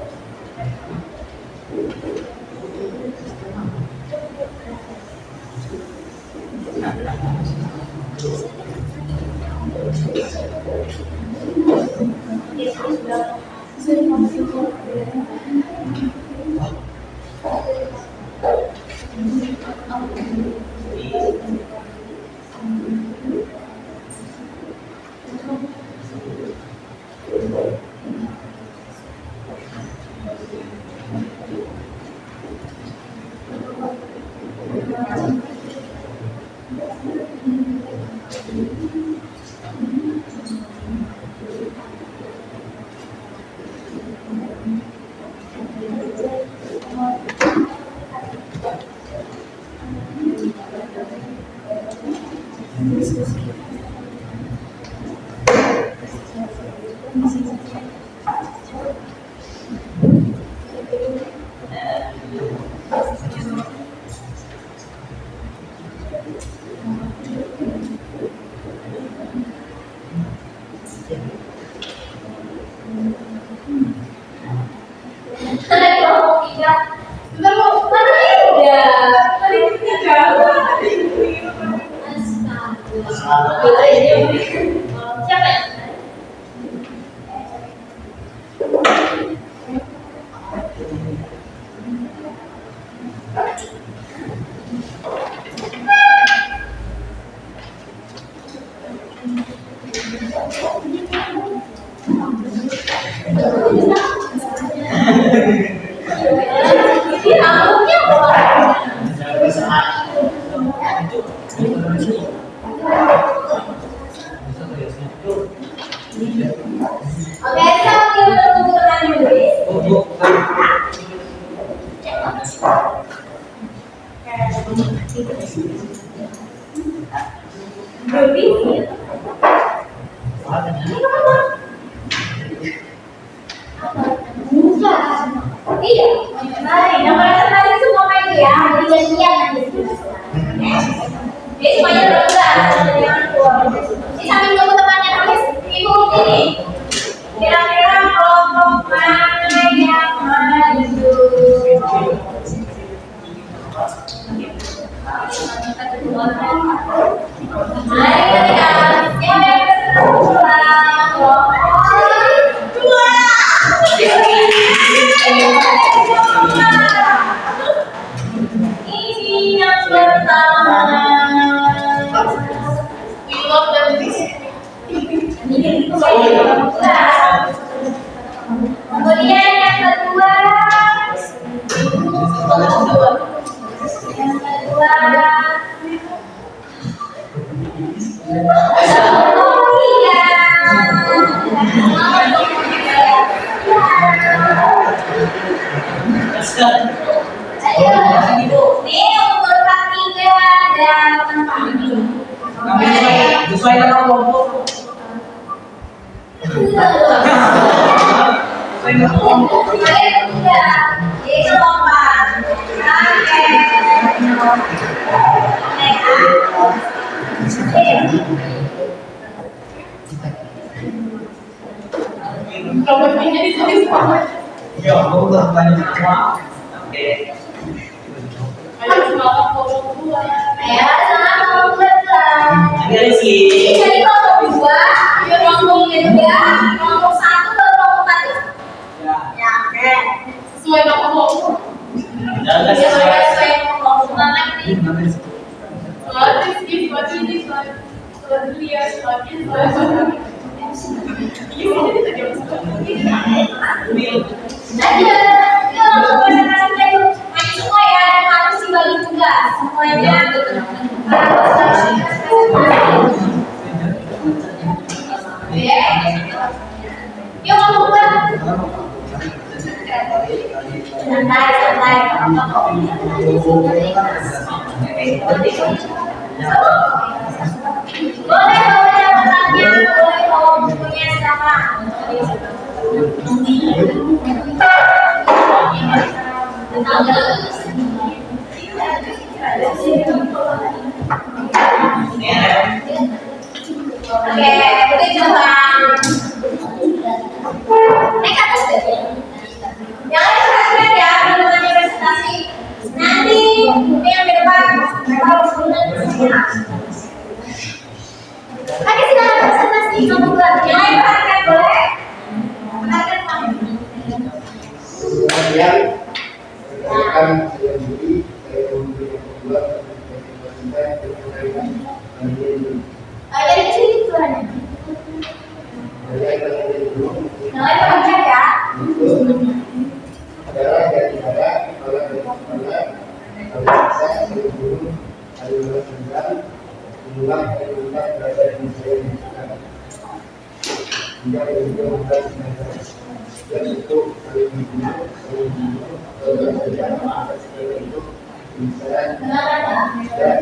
Iya, mari. Yang presentasi semua main ya, jadi janjian nanti. Jadi semuanya bergerak, jangan keluar. Ini sambil tunggu temannya nulis, ibu ini. Kira-kira kelompok mana yang maju? Mari kita lihat yang pulang. Dua. Ini yang pertama. Kemudian yang kedua. Ya, aku banyak semua. Oke. Ayo semangat kelompok 2. Ayo semangat kelompok 2. Ini sih. Jadi kelompok 2, kelompok 3, kelompok 1 dan kelompok 4. Ya. Ya, oke. Sesuai nama kelompok. Jangan Sesuai nama kelompok nanti. Selamat ini, selamat ini, selamat dia, selamat ini, selamat. Aja, yuk konsentrasi dulu. Ayo semua ya, dan harus dibagi tugas semuanya. Oke. Yuk kelompok 2. Santai, santai. Boleh bawa catatannya, boleh bawa bukunya sama. Oke, udah coba. Naik atas deh. Jangan diperhatikan ya, belum ada presentasi. Nanti ini yang di depan, mereka harus benar. Oke, silakan presentasi kamu buat. Yang lain perhatikan boleh? Perhatikan kamu. Kemudian rekan saya Budi dari Komisi Kedua Jadi di sini suaranya. Yang lain perhatikan ya. adalah daripada kalau bagaimana kalau bisa dari guru dari sembilan mengulang berada di saya hingga berubah dan itu saling membunuh itu bisa dan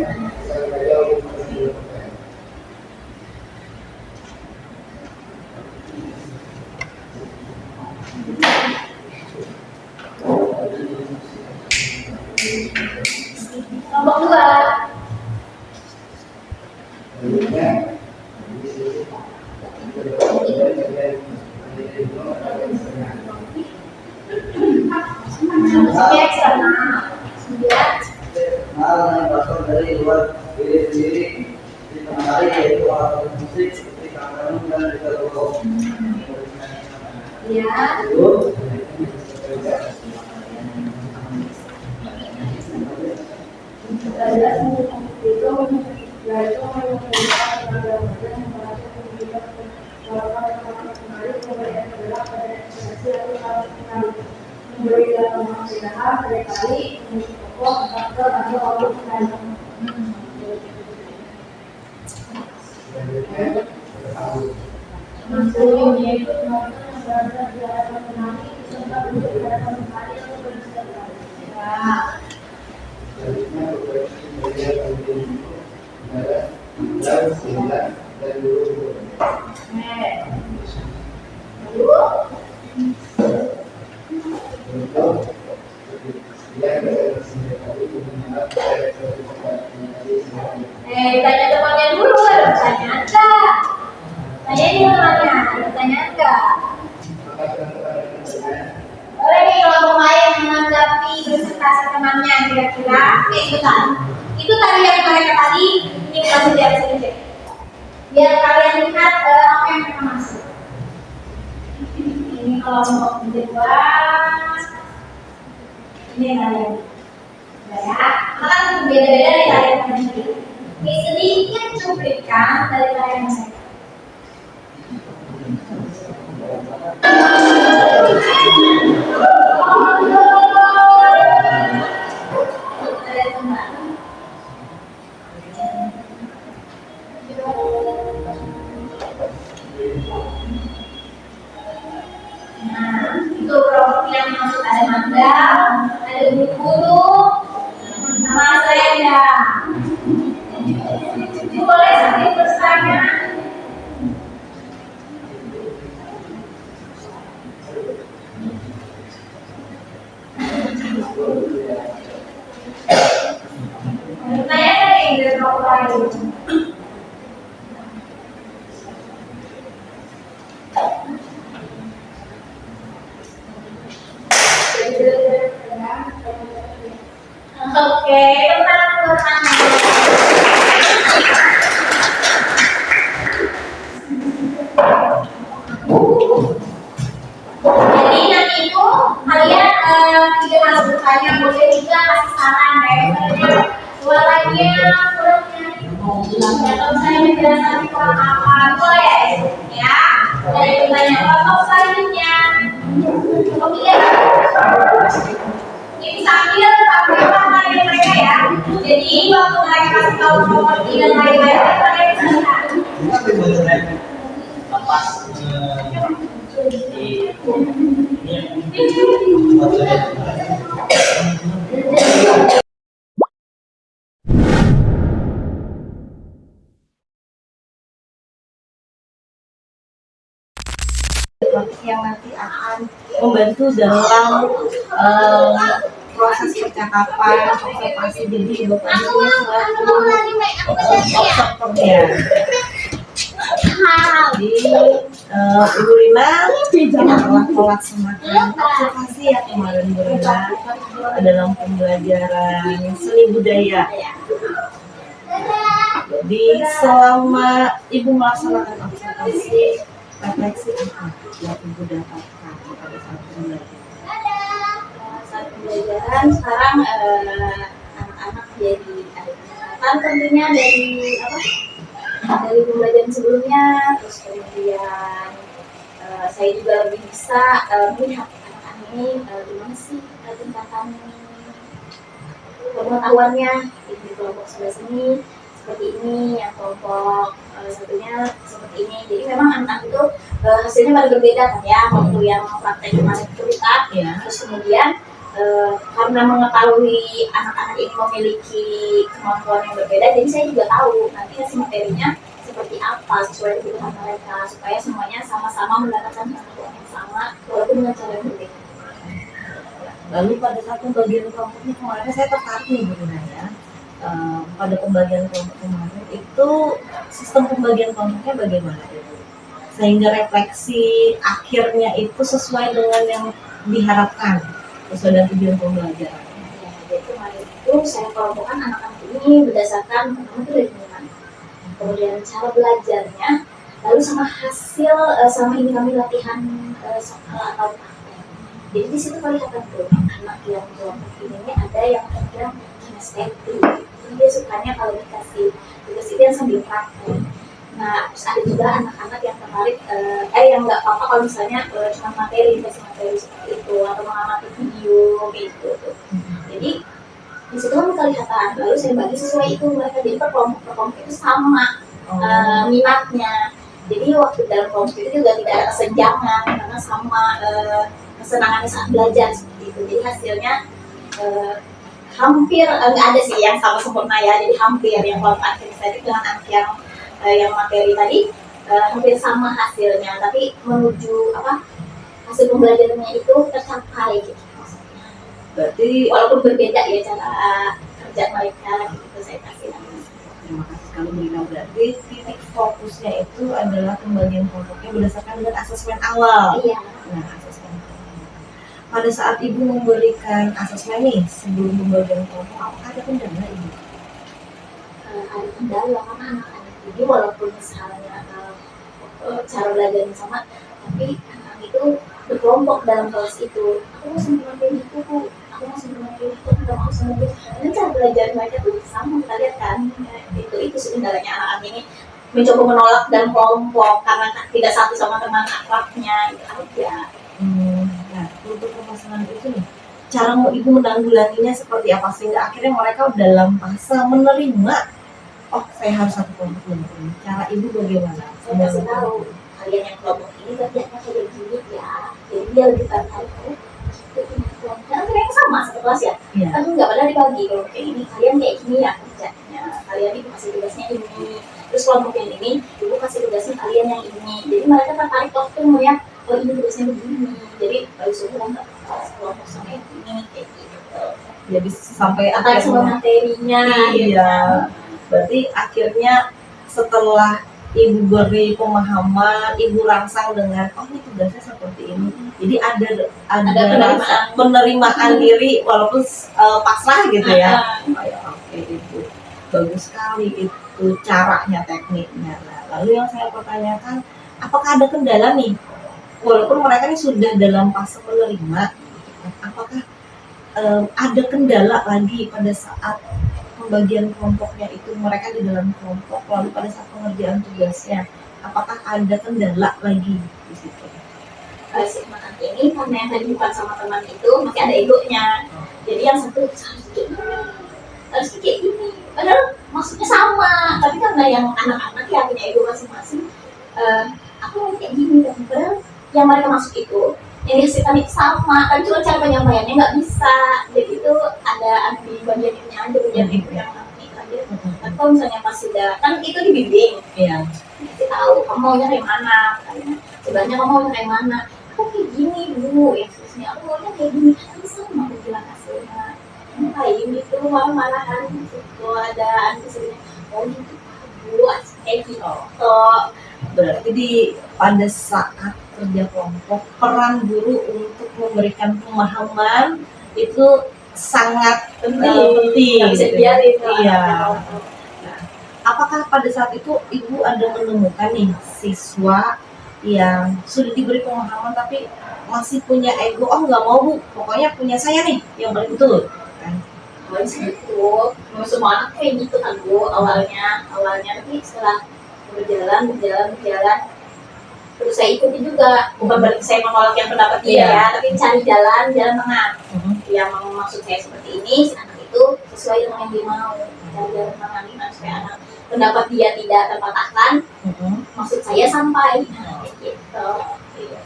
saya untuk Kelompok 2. Sampai eksternal. Hal yang berasal dari luar diri sendiri di tengah hari yaitu alat musik seperti kamerun dan juga logo. Ya. Tanya temannya dulu, ada pertanyaan enggak? Tanya dulu temannya, ada pertanyaan enggak? Boleh nih kelompok lain menanggapi presentasi temannya kira-kira keikutan. Itu tadi yang mereka tadi, ini kasih lihat sedikit. Biar kalian lihat apa yang mereka masuk. Ini kelompok kedua. Ini kalian. Ya, akan berbeda-beda dari kalian sendiri. Ini sedikit cuplikan dari kalian masing-masing. Nah, itu kelompok yang masuk ada mandal, ada guru-guru, sama saya ya. Boleh sambil bertanya. Bertanya kan yang dari kelompok lain. dirasa kurang apa, boleh ya. Dari pertanyaan kelompok selanjutnya, pemilihan ini sambil materi mereka ya. Jadi waktu mereka kasih tahu properti dan lain-lain, mereka bisa lepas yang nanti akan membantu dalam proses percakapan, observasi. Jadi Bapak Ibu selaku observernya. Jadi Ibu Rina telah melaksanakan observasi ya kemarin Bu Rina dalam pembelajaran seni budaya. Jadi selama Ibu melaksanakan observasi, refleksi apa yang Ibu dapatkan pada saat pembelajaran? Saat pembelajaran sekarang anak-anak jadi ada peningkatan tentunya dari pembelajaran sebelumnya, terus kemudian saya juga lebih bisa melihat anak-anak ini gimana sih tingkatan pengetahuannya di kelompok sebelah sini seperti ini, yang kelompok satunya seperti ini. Jadi memang anak itu hasilnya pada berbeda kan ya, waktu yang praktek kemarin itu kita terus kemudian karena mengetahui anak-anak ini memiliki kemampuan yang berbeda, jadi saya juga tahu nanti hasil materinya seperti apa sesuai kebutuhan mereka, supaya semuanya sama-sama mendapatkan pengetahuan yang sama walaupun dengan cara yang berbeda. Lalu pada saat pembagian kelompoknya kemarin saya tertarik nih Bu Rina ya. Pada pembagian kelompok kemarin itu sistem pembagian kelompoknya bagaimana Ibu? Sehingga refleksi akhirnya itu sesuai dengan yang diharapkan, sesuai dengan tujuan pembelajaran. Ya, jadi kemarin itu saya kelompokkan anak-anak ini berdasarkan pertama itu dari lingkungan, kemudian cara belajarnya, lalu sama hasil sama ini kami latihan soal atau praktek. Jadi di situ kelihatan tuh anak yang kelompok ini ada yang kira-kira kinestetik. Dia sukanya kalau dikasih tugas itu yang sambil praktek. Nah, terus ada juga anak-anak yang tertarik, yang nggak apa-apa kalau misalnya cuma dikasih materi seperti itu atau mengamati video gitu. Jadi di situ kan kelihatan. Lalu saya bagi sesuai itu mereka, jadi per kelompok itu sama minatnya. Jadi waktu dalam kelompok itu juga tidak ada kesenjangan karena sama kesenangannya saat belajar seperti itu. Jadi hasilnya hampir nggak ada sih yang sama sempurna ya, jadi hampir yang kelompok kinestetik dengan anak yang materi tadi hampir sama hasilnya, tapi menuju hasil pembelajarannya itu tercapai gitu maksudnya. Berarti Walaupun berbeda ya cara kerja mereka gitu saya kasih namanya. terima kasih sekali Bu Rina. Berarti titik fokusnya itu adalah pembagian kelompoknya berdasarkan dengan asesmen awal. Iya. Nah, asesmen pada saat Ibu memberikan asesmen nih sebelum pembagian kelompok, apakah ada kendala Ibu? Ada kendala karena anak-anak ini walaupun misalnya cara belajarnya sama, tapi anak itu berkelompok dalam kelas itu. Aku mau sama itu, aku mau sama itu, nggak mau sama itu. Dan cara belajar mereka tuh sama, kita lihat kan. Itu sebenarnya anak-anak ini mencoba menolak dalam kelompok karena tidak satu sama teman akrabnya gitu aja. Nah, untuk permasalahan itu nih, cara mau Ibu menanggulanginya seperti apa sehingga akhirnya mereka dalam fase menerima, oh saya harus satu kelompok ini. Cara Ibu bagaimana? Saya kasih tahu kalian yang kelompok ini kerjanya kayak gini ya, jadi dia lebih tertarik karena mereka sama satu kelas ya. Iya. Kan nggak pernah dibagi kalau kayak ini kalian kayak gini ya kerjanya, kalian ibu kasih tugasnya ini, terus kelompok yang ini ibu kasih tugasnya kalian yang ini, jadi mereka tertarik waktu melihat oh ini tugasnya begini, jadi baru suruh nggak kelompok sama yang ini kayak gitu. Jadi sampai Tertarik sama materinya. Iya. Berarti akhirnya setelah Ibu beri pemahaman, Ibu rangsang dengan oh ini tugasnya seperti ini. Jadi ada rasa penerimaan diri walaupun pasrah gitu ya. Oh, ya oke Ibu. Bagus sekali itu caranya, tekniknya. Nah, lalu yang saya pertanyakan, apakah ada kendala nih? Walaupun mereka ini sudah dalam fase menerima, apakah ada kendala lagi pada saat pembagian kelompoknya itu mereka di dalam kelompok, lalu pada saat pengerjaan tugasnya, apakah ada kendala lagi di situ? Si anak ini karena yang tadi bukan sama teman itu masih ada egonya. Jadi yang satu harus kayak gini. Padahal maksudnya sama, tapi karena yang anak-anak ya punya ego masing-masing. Aku mau kayak gini kan, padahal yang mereka maksud itu yang dihasilkan itu sama, kan cuma cara penyampaiannya nggak bisa. Jadi itu ada di bagian ini aja, bagian itu yang nanti aja. Tapi kalau misalnya pas sudah kan itu dibimbing, Iya. kasih tahu kamu maunya kayak mana, katanya sebenarnya kamu maunya kayak mana. Aku kayak gini dulu, ya terusnya aku maunya kayak gini, tapi sama aku bilang hasilnya. Kayak gini tuh malah-malahan gitu, ada antisipasinya. Oh gitu, Bu, kayak gitu. Berarti pada saat kerja kelompok, peran guru untuk memberikan pemahaman itu sangat penting. Nggak bisa dibiarin. Iya. Nah, apakah pada saat itu ibu ada menemukan nih siswa yang sudah diberi pemahaman tapi masih punya ego, oh nggak mau Bu, pokoknya punya saya nih yang paling betul. Kan? Awalnya gitu, semua anak kayak gitu kan Bu, awalnya tapi setelah berjalan terus saya ikuti juga, bukan berarti saya menolak yang pendapat dia ya, tapi cari jalan tengah. Yang maksud saya seperti ini, si anak itu sesuai dengan yang dia mau, cari jalan tengah gimana supaya anak pendapat dia tidak terpatahkan, maksud saya sampai kayak gitu.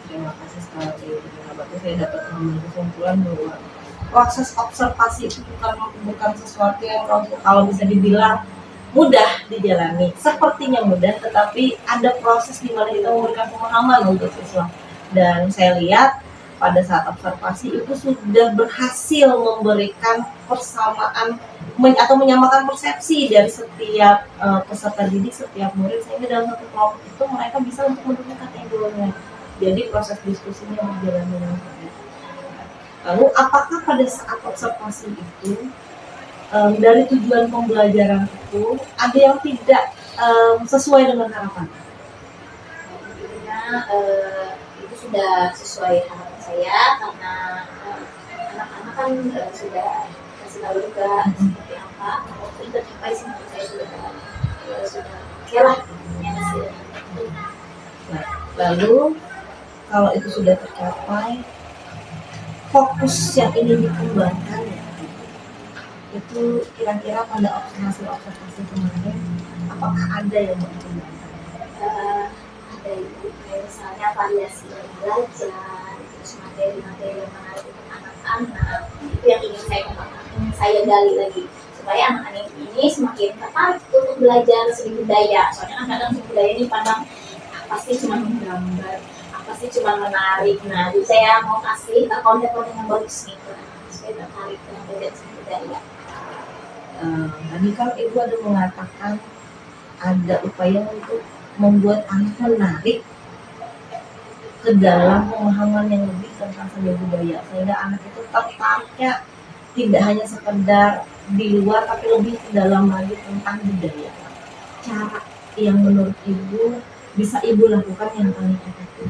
Terima kasih sekali. Berarti saya dapat mengambil kesimpulan bahwa proses observasi itu bukan sesuatu yang kalau bisa dibilang mudah dijalani. Sepertinya mudah, tetapi ada proses di mana kita memberikan pemahaman untuk siswa. Dan saya lihat pada saat observasi itu sudah berhasil memberikan persamaan atau menyamakan persepsi dari setiap peserta didik, setiap murid, sehingga dalam satu kelompok itu mereka bisa untuk mendapatkan egonya. Jadi proses diskusinya berjalan dengan baik. Lalu apakah pada saat observasi itu dari tujuan pembelajaran itu ada yang tidak sesuai dengan harapan? Tentunya itu sudah sesuai harapan saya karena anak-anak kan sudah kasih tahu juga seperti apa. Waktu itu tercapai sih menurut saya sudah oke lah yang hasilnya. Nah, lalu kalau itu sudah tercapai, fokus yang ingin dikembangkan itu kira-kira pada observasi kemarin, apakah ada yang mau dikembangkan? Ada itu kayak misalnya variasi belajar, terus materi-materi yang menarik untuk anak-anak, itu yang ingin saya kembangkan, ingin saya gali lagi supaya anak-anak ini semakin tertarik untuk belajar seni budaya. Soalnya kan kadang seni budaya ini pandang pasti cuma menggambar, pasti cuma menarik. Nah, jadi saya mau kasih konten-konten yang bagus gitu, supaya tertarik dengan belajar seni budaya. Tadi kan Ibu ada mengatakan ada upaya untuk membuat anak menarik ke dalam pemahaman yang lebih tentang seni budaya, sehingga anak itu tertariknya tidak hanya sekedar di luar tapi lebih ke dalam lagi tentang budaya. Cara yang menurut Ibu bisa Ibu lakukan yang paling efektif?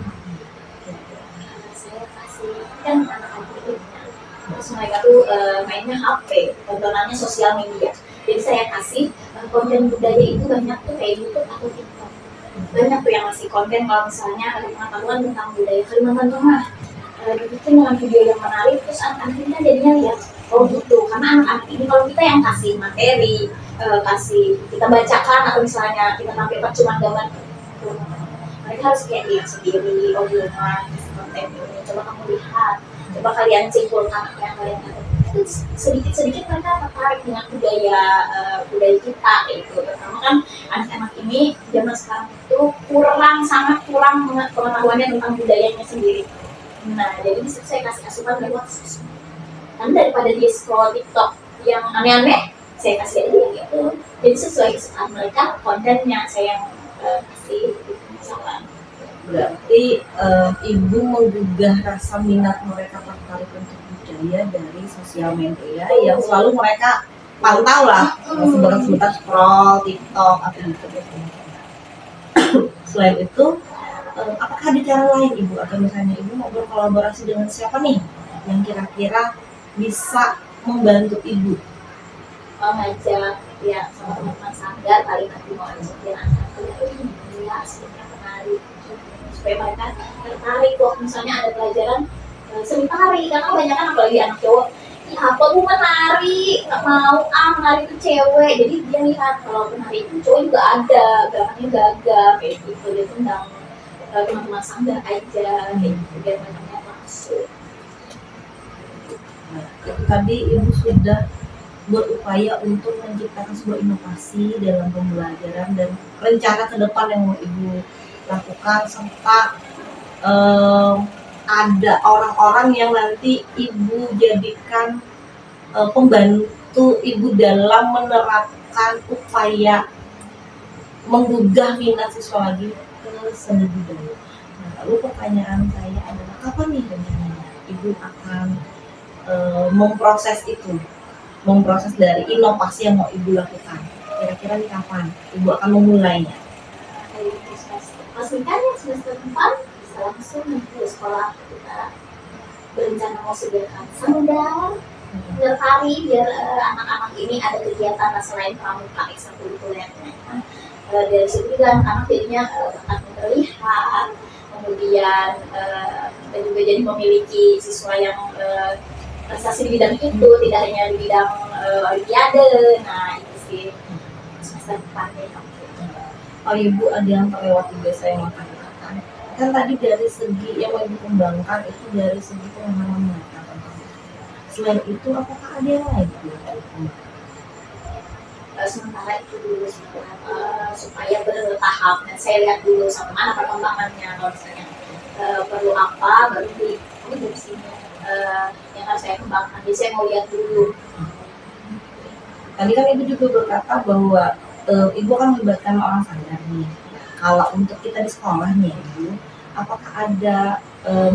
Saya kasih kan anak-anak itu terus mereka tuh mainnya HP, tontonannya sosial media. Jadi saya kasih konten budaya itu banyak tuh kayak YouTube atau TikTok. Banyak tuh yang ngasih konten kalau misalnya ada pengetahuan tentang budaya Kalimantan Tengah. Dibikin dengan video yang menarik, terus anak-anak ini kan jadinya lihat, oh gitu. Karena anak-anak ini kalau kita yang kasih materi, kasih kita bacakan atau misalnya kita tampilkan cuma gambar, mereka harus kayak lihat sendiri, oh gimana konten ini, coba kamu lihat. Coba kalian simpulkan apa yang kalian ada. Itu sedikit-sedikit mereka tertarik dengan budaya kita itu. Terutama kan anak-anak ini zaman sekarang itu sangat kurang pengetahuannya tentang budayanya sendiri. Nah, jadi disitu saya kasih asupan lewat sosmed. Kan daripada dia scroll TikTok yang aneh-aneh, saya kasih aja gitu. Jadi sesuai kesukaan mereka, kontennya saya yang kasih gitu, misalkan. Berarti Ibu menggugah rasa minat mereka tertarik untuk budaya dari sosial media yang selalu mereka pantau lah, sebentar scroll TikTok atau gitu. Selain itu, apakah ada cara lain Ibu, atau misalnya Ibu mau berkolaborasi dengan siapa nih yang kira-kira bisa membantu Ibu ngajak ya sama teman-teman sanggar kali nanti mau ajakin anak-anak ya sebenarnya menarik supaya mereka tertarik kok misalnya ada pelajaran seni tari karena banyak kan apalagi anak cowok ya apa mau menari nggak mau menari itu cewek jadi dia lihat kalau menari itu cowok juga ada gerakannya gagah kayak gitu dia tendang teman-teman sanggar aja kayak gitu biar mereka masuk. Tadi Ibu sudah berupaya untuk menciptakan sebuah inovasi dalam pembelajaran dan rencana ke depan yang mau Ibu lakukan serta ada orang-orang yang nanti Ibu jadikan pembantu Ibu dalam menerapkan upaya menggugah minat siswa lagi ke seni budaya. Nah, lalu pertanyaan saya adalah kapan nih rencananya Ibu akan memproses dari inovasi yang mau Ibu lakukan? Kira-kira nih kapan Ibu akan memulainya? Pas nikahnya semester 4 bisa langsung ke sekolah kita berencana mau sediakan sandal tari biar anak-anak ini ada kegiatan selain pramuka ekstrakurikulernya. Dari situ juga anak-anak jadinya bakat terlihat, kemudian kita juga jadi memiliki siswa yang prestasi di bidang itu, tidak hanya di bidang olimpiade. Nah itu sih semester depannya. Oh Ibu, ada yang terlewat juga saya mau tanyakan. Kan tadi dari segi yang mau Ibu kembangkan itu dari segi pemahaman mereka. Selain itu, apakah ada yang lain? Sementara itu dulu supaya bertahap dan saya lihat dulu sama mana perkembangannya. Kalau misalnya perlu apa baru dari sini yang harus saya kembangkan. Jadi saya mau lihat dulu. Tadi kan Ibu juga berkata bahwa Ibu akan melibatkan orang sanggar nih. Kalau untuk kita di sekolah nih Ibu, apakah ada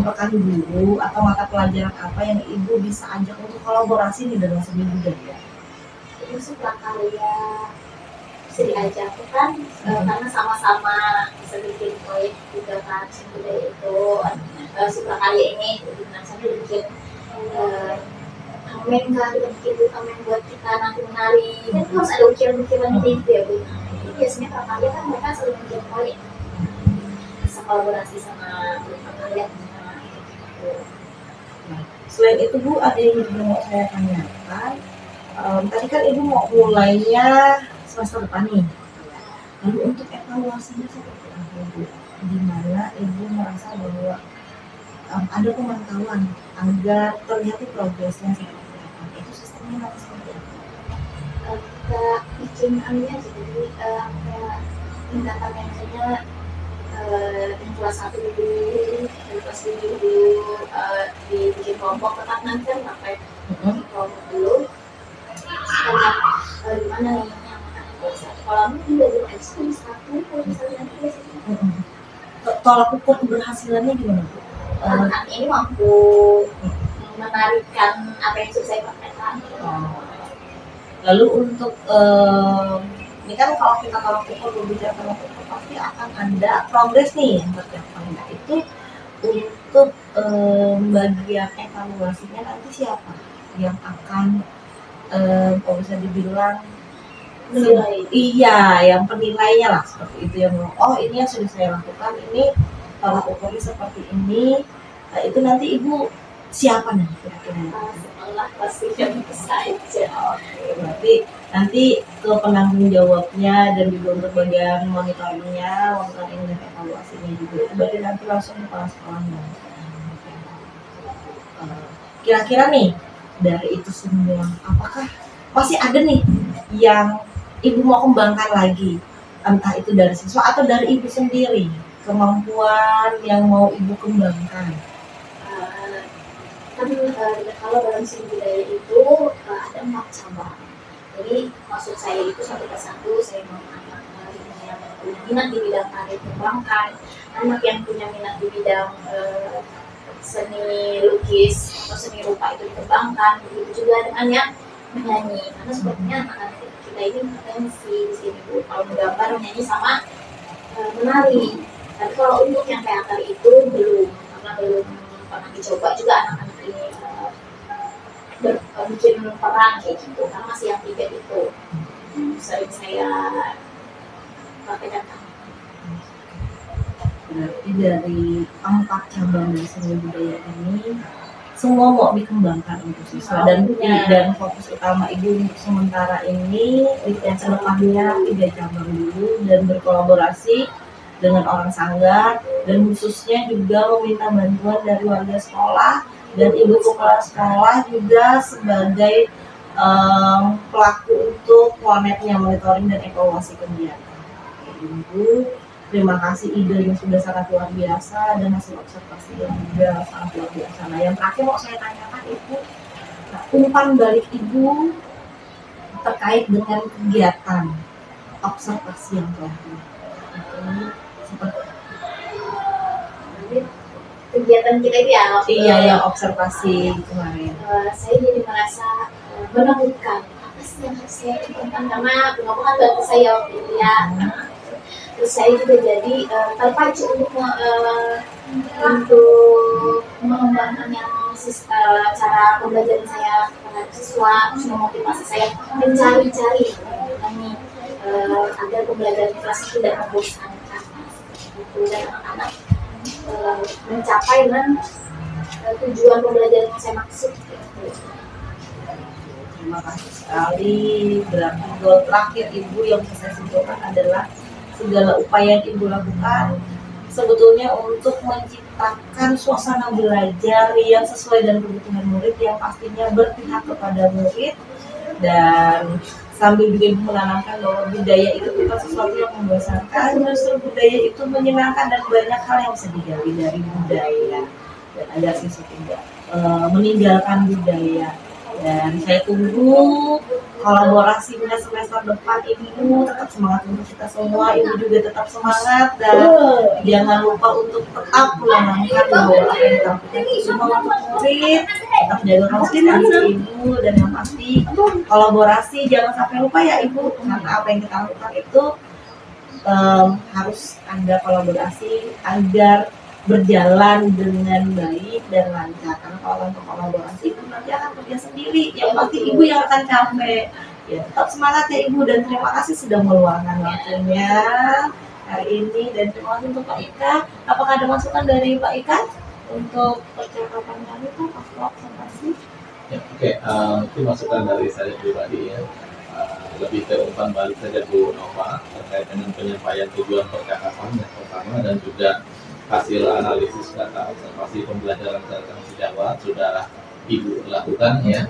rekan guru atau mata pelajaran apa yang Ibu bisa ajak untuk kolaborasi nih dalam seni budaya? Itu prakarya bisa diajak kan karena sama-sama bisa bikin proyek juga kan seni budaya itu si prakarya ini dengan sambil bikin kamen kan bikin kamen buat kita nanti menari kan harus ada ukiran-ukiran itu ya Bu. Jadi biasanya prakarya kan mereka selalu bikin proyek bisa kolaborasi sama prakarya. Selain itu Bu, ada yang juga mau saya tanyakan. Tadi kan Ibu mau mulainya semester depan nih. Lalu untuk evaluasinya seperti apa Bu? Di mana Ibu merasa bahwa ada pemantauan agar terlihat progresnya seperti apa? Itu sistemnya nanti seperti apa? Kita bikin anunya jadi tingkatan yang misalnya yang kelas 1 dulu, kelas 2 dulu dibikin kelompok tetap nanti kan pakai kelompok dulu. Sekarang gimana nih yang kelas 1 kalau juga belum ekskul 1 kalau misalnya nanti Tolak ukur keberhasilannya gimana Bu? anak ini mampu menarikan apa yang sudah saya pakai. Lalu untuk ini kan kalau kita tolak ukur berbicara tolak ukur pasti akan ada progres nih yang tercapai. Nah itu untuk bagian evaluasinya nanti siapa yang akan kalau bisa dibilang Menilai. Iya, yang penilainya lah seperti itu yang ini yang sudah saya lakukan ini tolak ukurnya seperti ini. Nah, itu nanti Ibu siapa nih kira-kira? Sekolah pasti yang saja. Oke, berarti nanti ke penanggung jawabnya dan juga untuk bagian monitoring dan evaluasinya juga itu berarti nanti langsung kepala sekolahnya. Kira-kira nih dari itu semua apakah masih ada nih yang Ibu mau kembangkan lagi, entah itu dari siswa atau dari Ibu sendiri, kemampuan yang mau Ibu kembangkan? Kan kalau dalam seni budaya itu ada 4 cabang. Jadi maksud saya itu satu persatu saya mau anak yang punya minat di bidang tari kembangkan, anak yang punya minat di bidang seni lukis atau seni rupa itu dikembangkan, begitu juga dengan yang menyanyi. Karena sepertinya anak-anak kita ini potensi di sini Bu, kalau menggambar, menyanyi sama menari. Tapi kalau untuk yang teater itu belum, karena belum pernah dicoba juga anak-anak ini bikin perang kayak gitu, karena masih yang 3 itu sering saya praktekkan. Berarti dari 4 cabang dari seni budaya ini semua mau dikembangkan untuk siswa dan fokus utama Ibu untuk sementara ini yang kedepannya 3 cabang dulu dan berkolaborasi dengan orang sanggar dan khususnya juga meminta bantuan dari warga sekolah dan ibu kepala sekolah juga sebagai pelaku untuk planetnya monitoring dan evaluasi kegiatan. Ibu, terima kasih idenya sudah sangat luar biasa dan hasil observasi yang juga sangat luar biasa. Nah, yang terakhir mau saya tanyakan Ibu, umpan balik Ibu terkait dengan kegiatan observasi yang telah dilakukan. Seperti Kegiatan kita itu ya, iya yang observasi kemarin. Saya jadi merasa menemukan apa sih yang harus saya lakukan, karena Bunga kan bantu saya waktu itu ya. Terus saya juga jadi terpacu untuk mengembangkan yang cara pembelajaran saya terhadap siswa, terus memotivasi saya mencari-cari mengenai agar pembelajaran kelas tidak membosankan dan anak-anak mencapai tujuan pembelajaran yang saya maksud. Terima kasih sekali. Berarti goal terakhir Ibu yang bisa saya simpulkan adalah segala upaya yang Ibu lakukan sebetulnya untuk menciptakan suasana belajar yang sesuai dengan kebutuhan murid, yang pastinya berpihak kepada murid, dan sambil juga Ibu menanamkan bahwa budaya itu bukan sesuatu yang membosankan, justru budaya itu menyenangkan dan banyak hal yang bisa digali dari budaya, dan agar siswa tidak meninggalkan budaya. Dan saya tunggu kolaborasinya semester depan. Ibu tetap semangat untuk kita semua, Ibu juga tetap semangat, dan jangan lupa untuk tetap menanamkan bahwa apa yang ditampilkan itu semua untuk murid, tetap jaga konsistensi Ibu, dan yang pasti kolaborasi jangan sampai lupa ya Ibu, karena apa yang kita lakukan itu harus ada kolaborasi agar berjalan dengan baik dan lancar. Karena kalau untuk kolaborasi itu nanti akan kerja sendiri, yang pasti Ibu yang akan capek. Ya, tetap semangat ya Ibu, dan terima kasih sudah meluangkan waktunya hari ini, dan terima kasih untuk Pak Ika. Apakah ada masukan dari Pak Ika untuk percakapan kami Pak pasca observasi? Ya, oke, itu masukan dari saya pribadi ya. Lebih ke umpan balik saja Bu Nova terkait dengan penyampaian tujuan percakapan yang pertama, dan juga hasil analisis data observasi pembelajaran tentang Jawa sudah Ibu lakukan ya,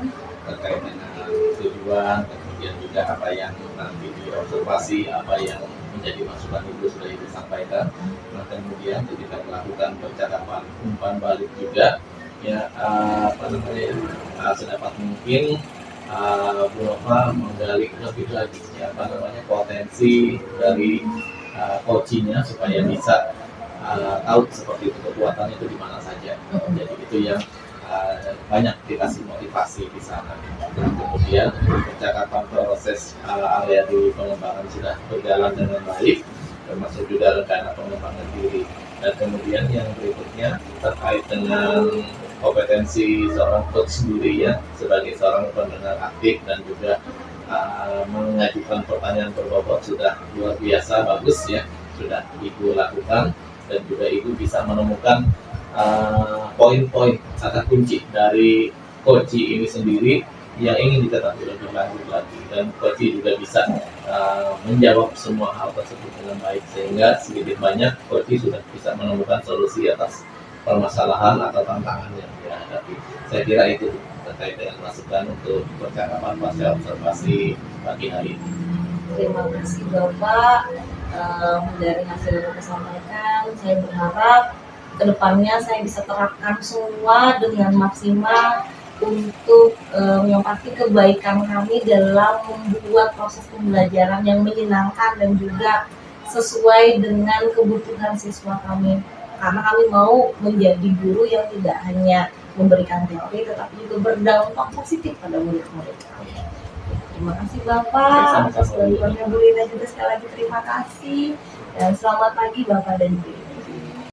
terkait dengan tujuan, kemudian juga apa yang nanti diobservasi, apa yang menjadi masukan Ibu sudah Ibu sampaikan. Nah, kemudian ketika melakukan percakapan umpan balik juga ya, sedapat mungkin Bu Nova menggali lebih lagi ya, potensi dari coaching-nya supaya bisa tahu seperti itu kekuatannya itu di mana saja. Jadi itu yang banyak dikasih motivasi di sana. Dan kemudian percakapan proses area di pengembangan sudah berjalan dengan baik, termasuk juga rencana pengembangan diri. Dan kemudian yang berikutnya terkait dengan kompetensi seorang coach sendiri ya, sebagai seorang pendengar aktif dan juga mengajukan pertanyaan berbobot sudah luar biasa bagus ya, sudah Ibu lakukan. Dan juga Ibu bisa menemukan poin-poin kata kunci dari coaching ini sendiri yang ingin diketahui lebih lanjut lagi, dan coaching juga bisa menjawab semua hal tersebut dengan baik, sehingga sedikit banyak coaching sudah bisa menemukan solusi atas permasalahan atau tantangan yang dihadapi. Saya kira itu terkait dengan masukan untuk percakapan pasca observasi pagi hari ini. Terima kasih Bapak. Dari hasil yang saya sampaikan, saya berharap kedepannya saya bisa terapkan semua dengan maksimal untuk yang pasti kebaikan kami dalam membuat proses pembelajaran yang menyenangkan dan juga sesuai dengan kebutuhan siswa kami. Karena kami mau menjadi guru yang tidak hanya memberikan teori, tetapi juga berdampak positif pada murid-murid kami. Terima kasih Bapak, atas bantuannya Bu Lina juga sekali lagi terima kasih, dan selamat pagi Bapak dan Ibu.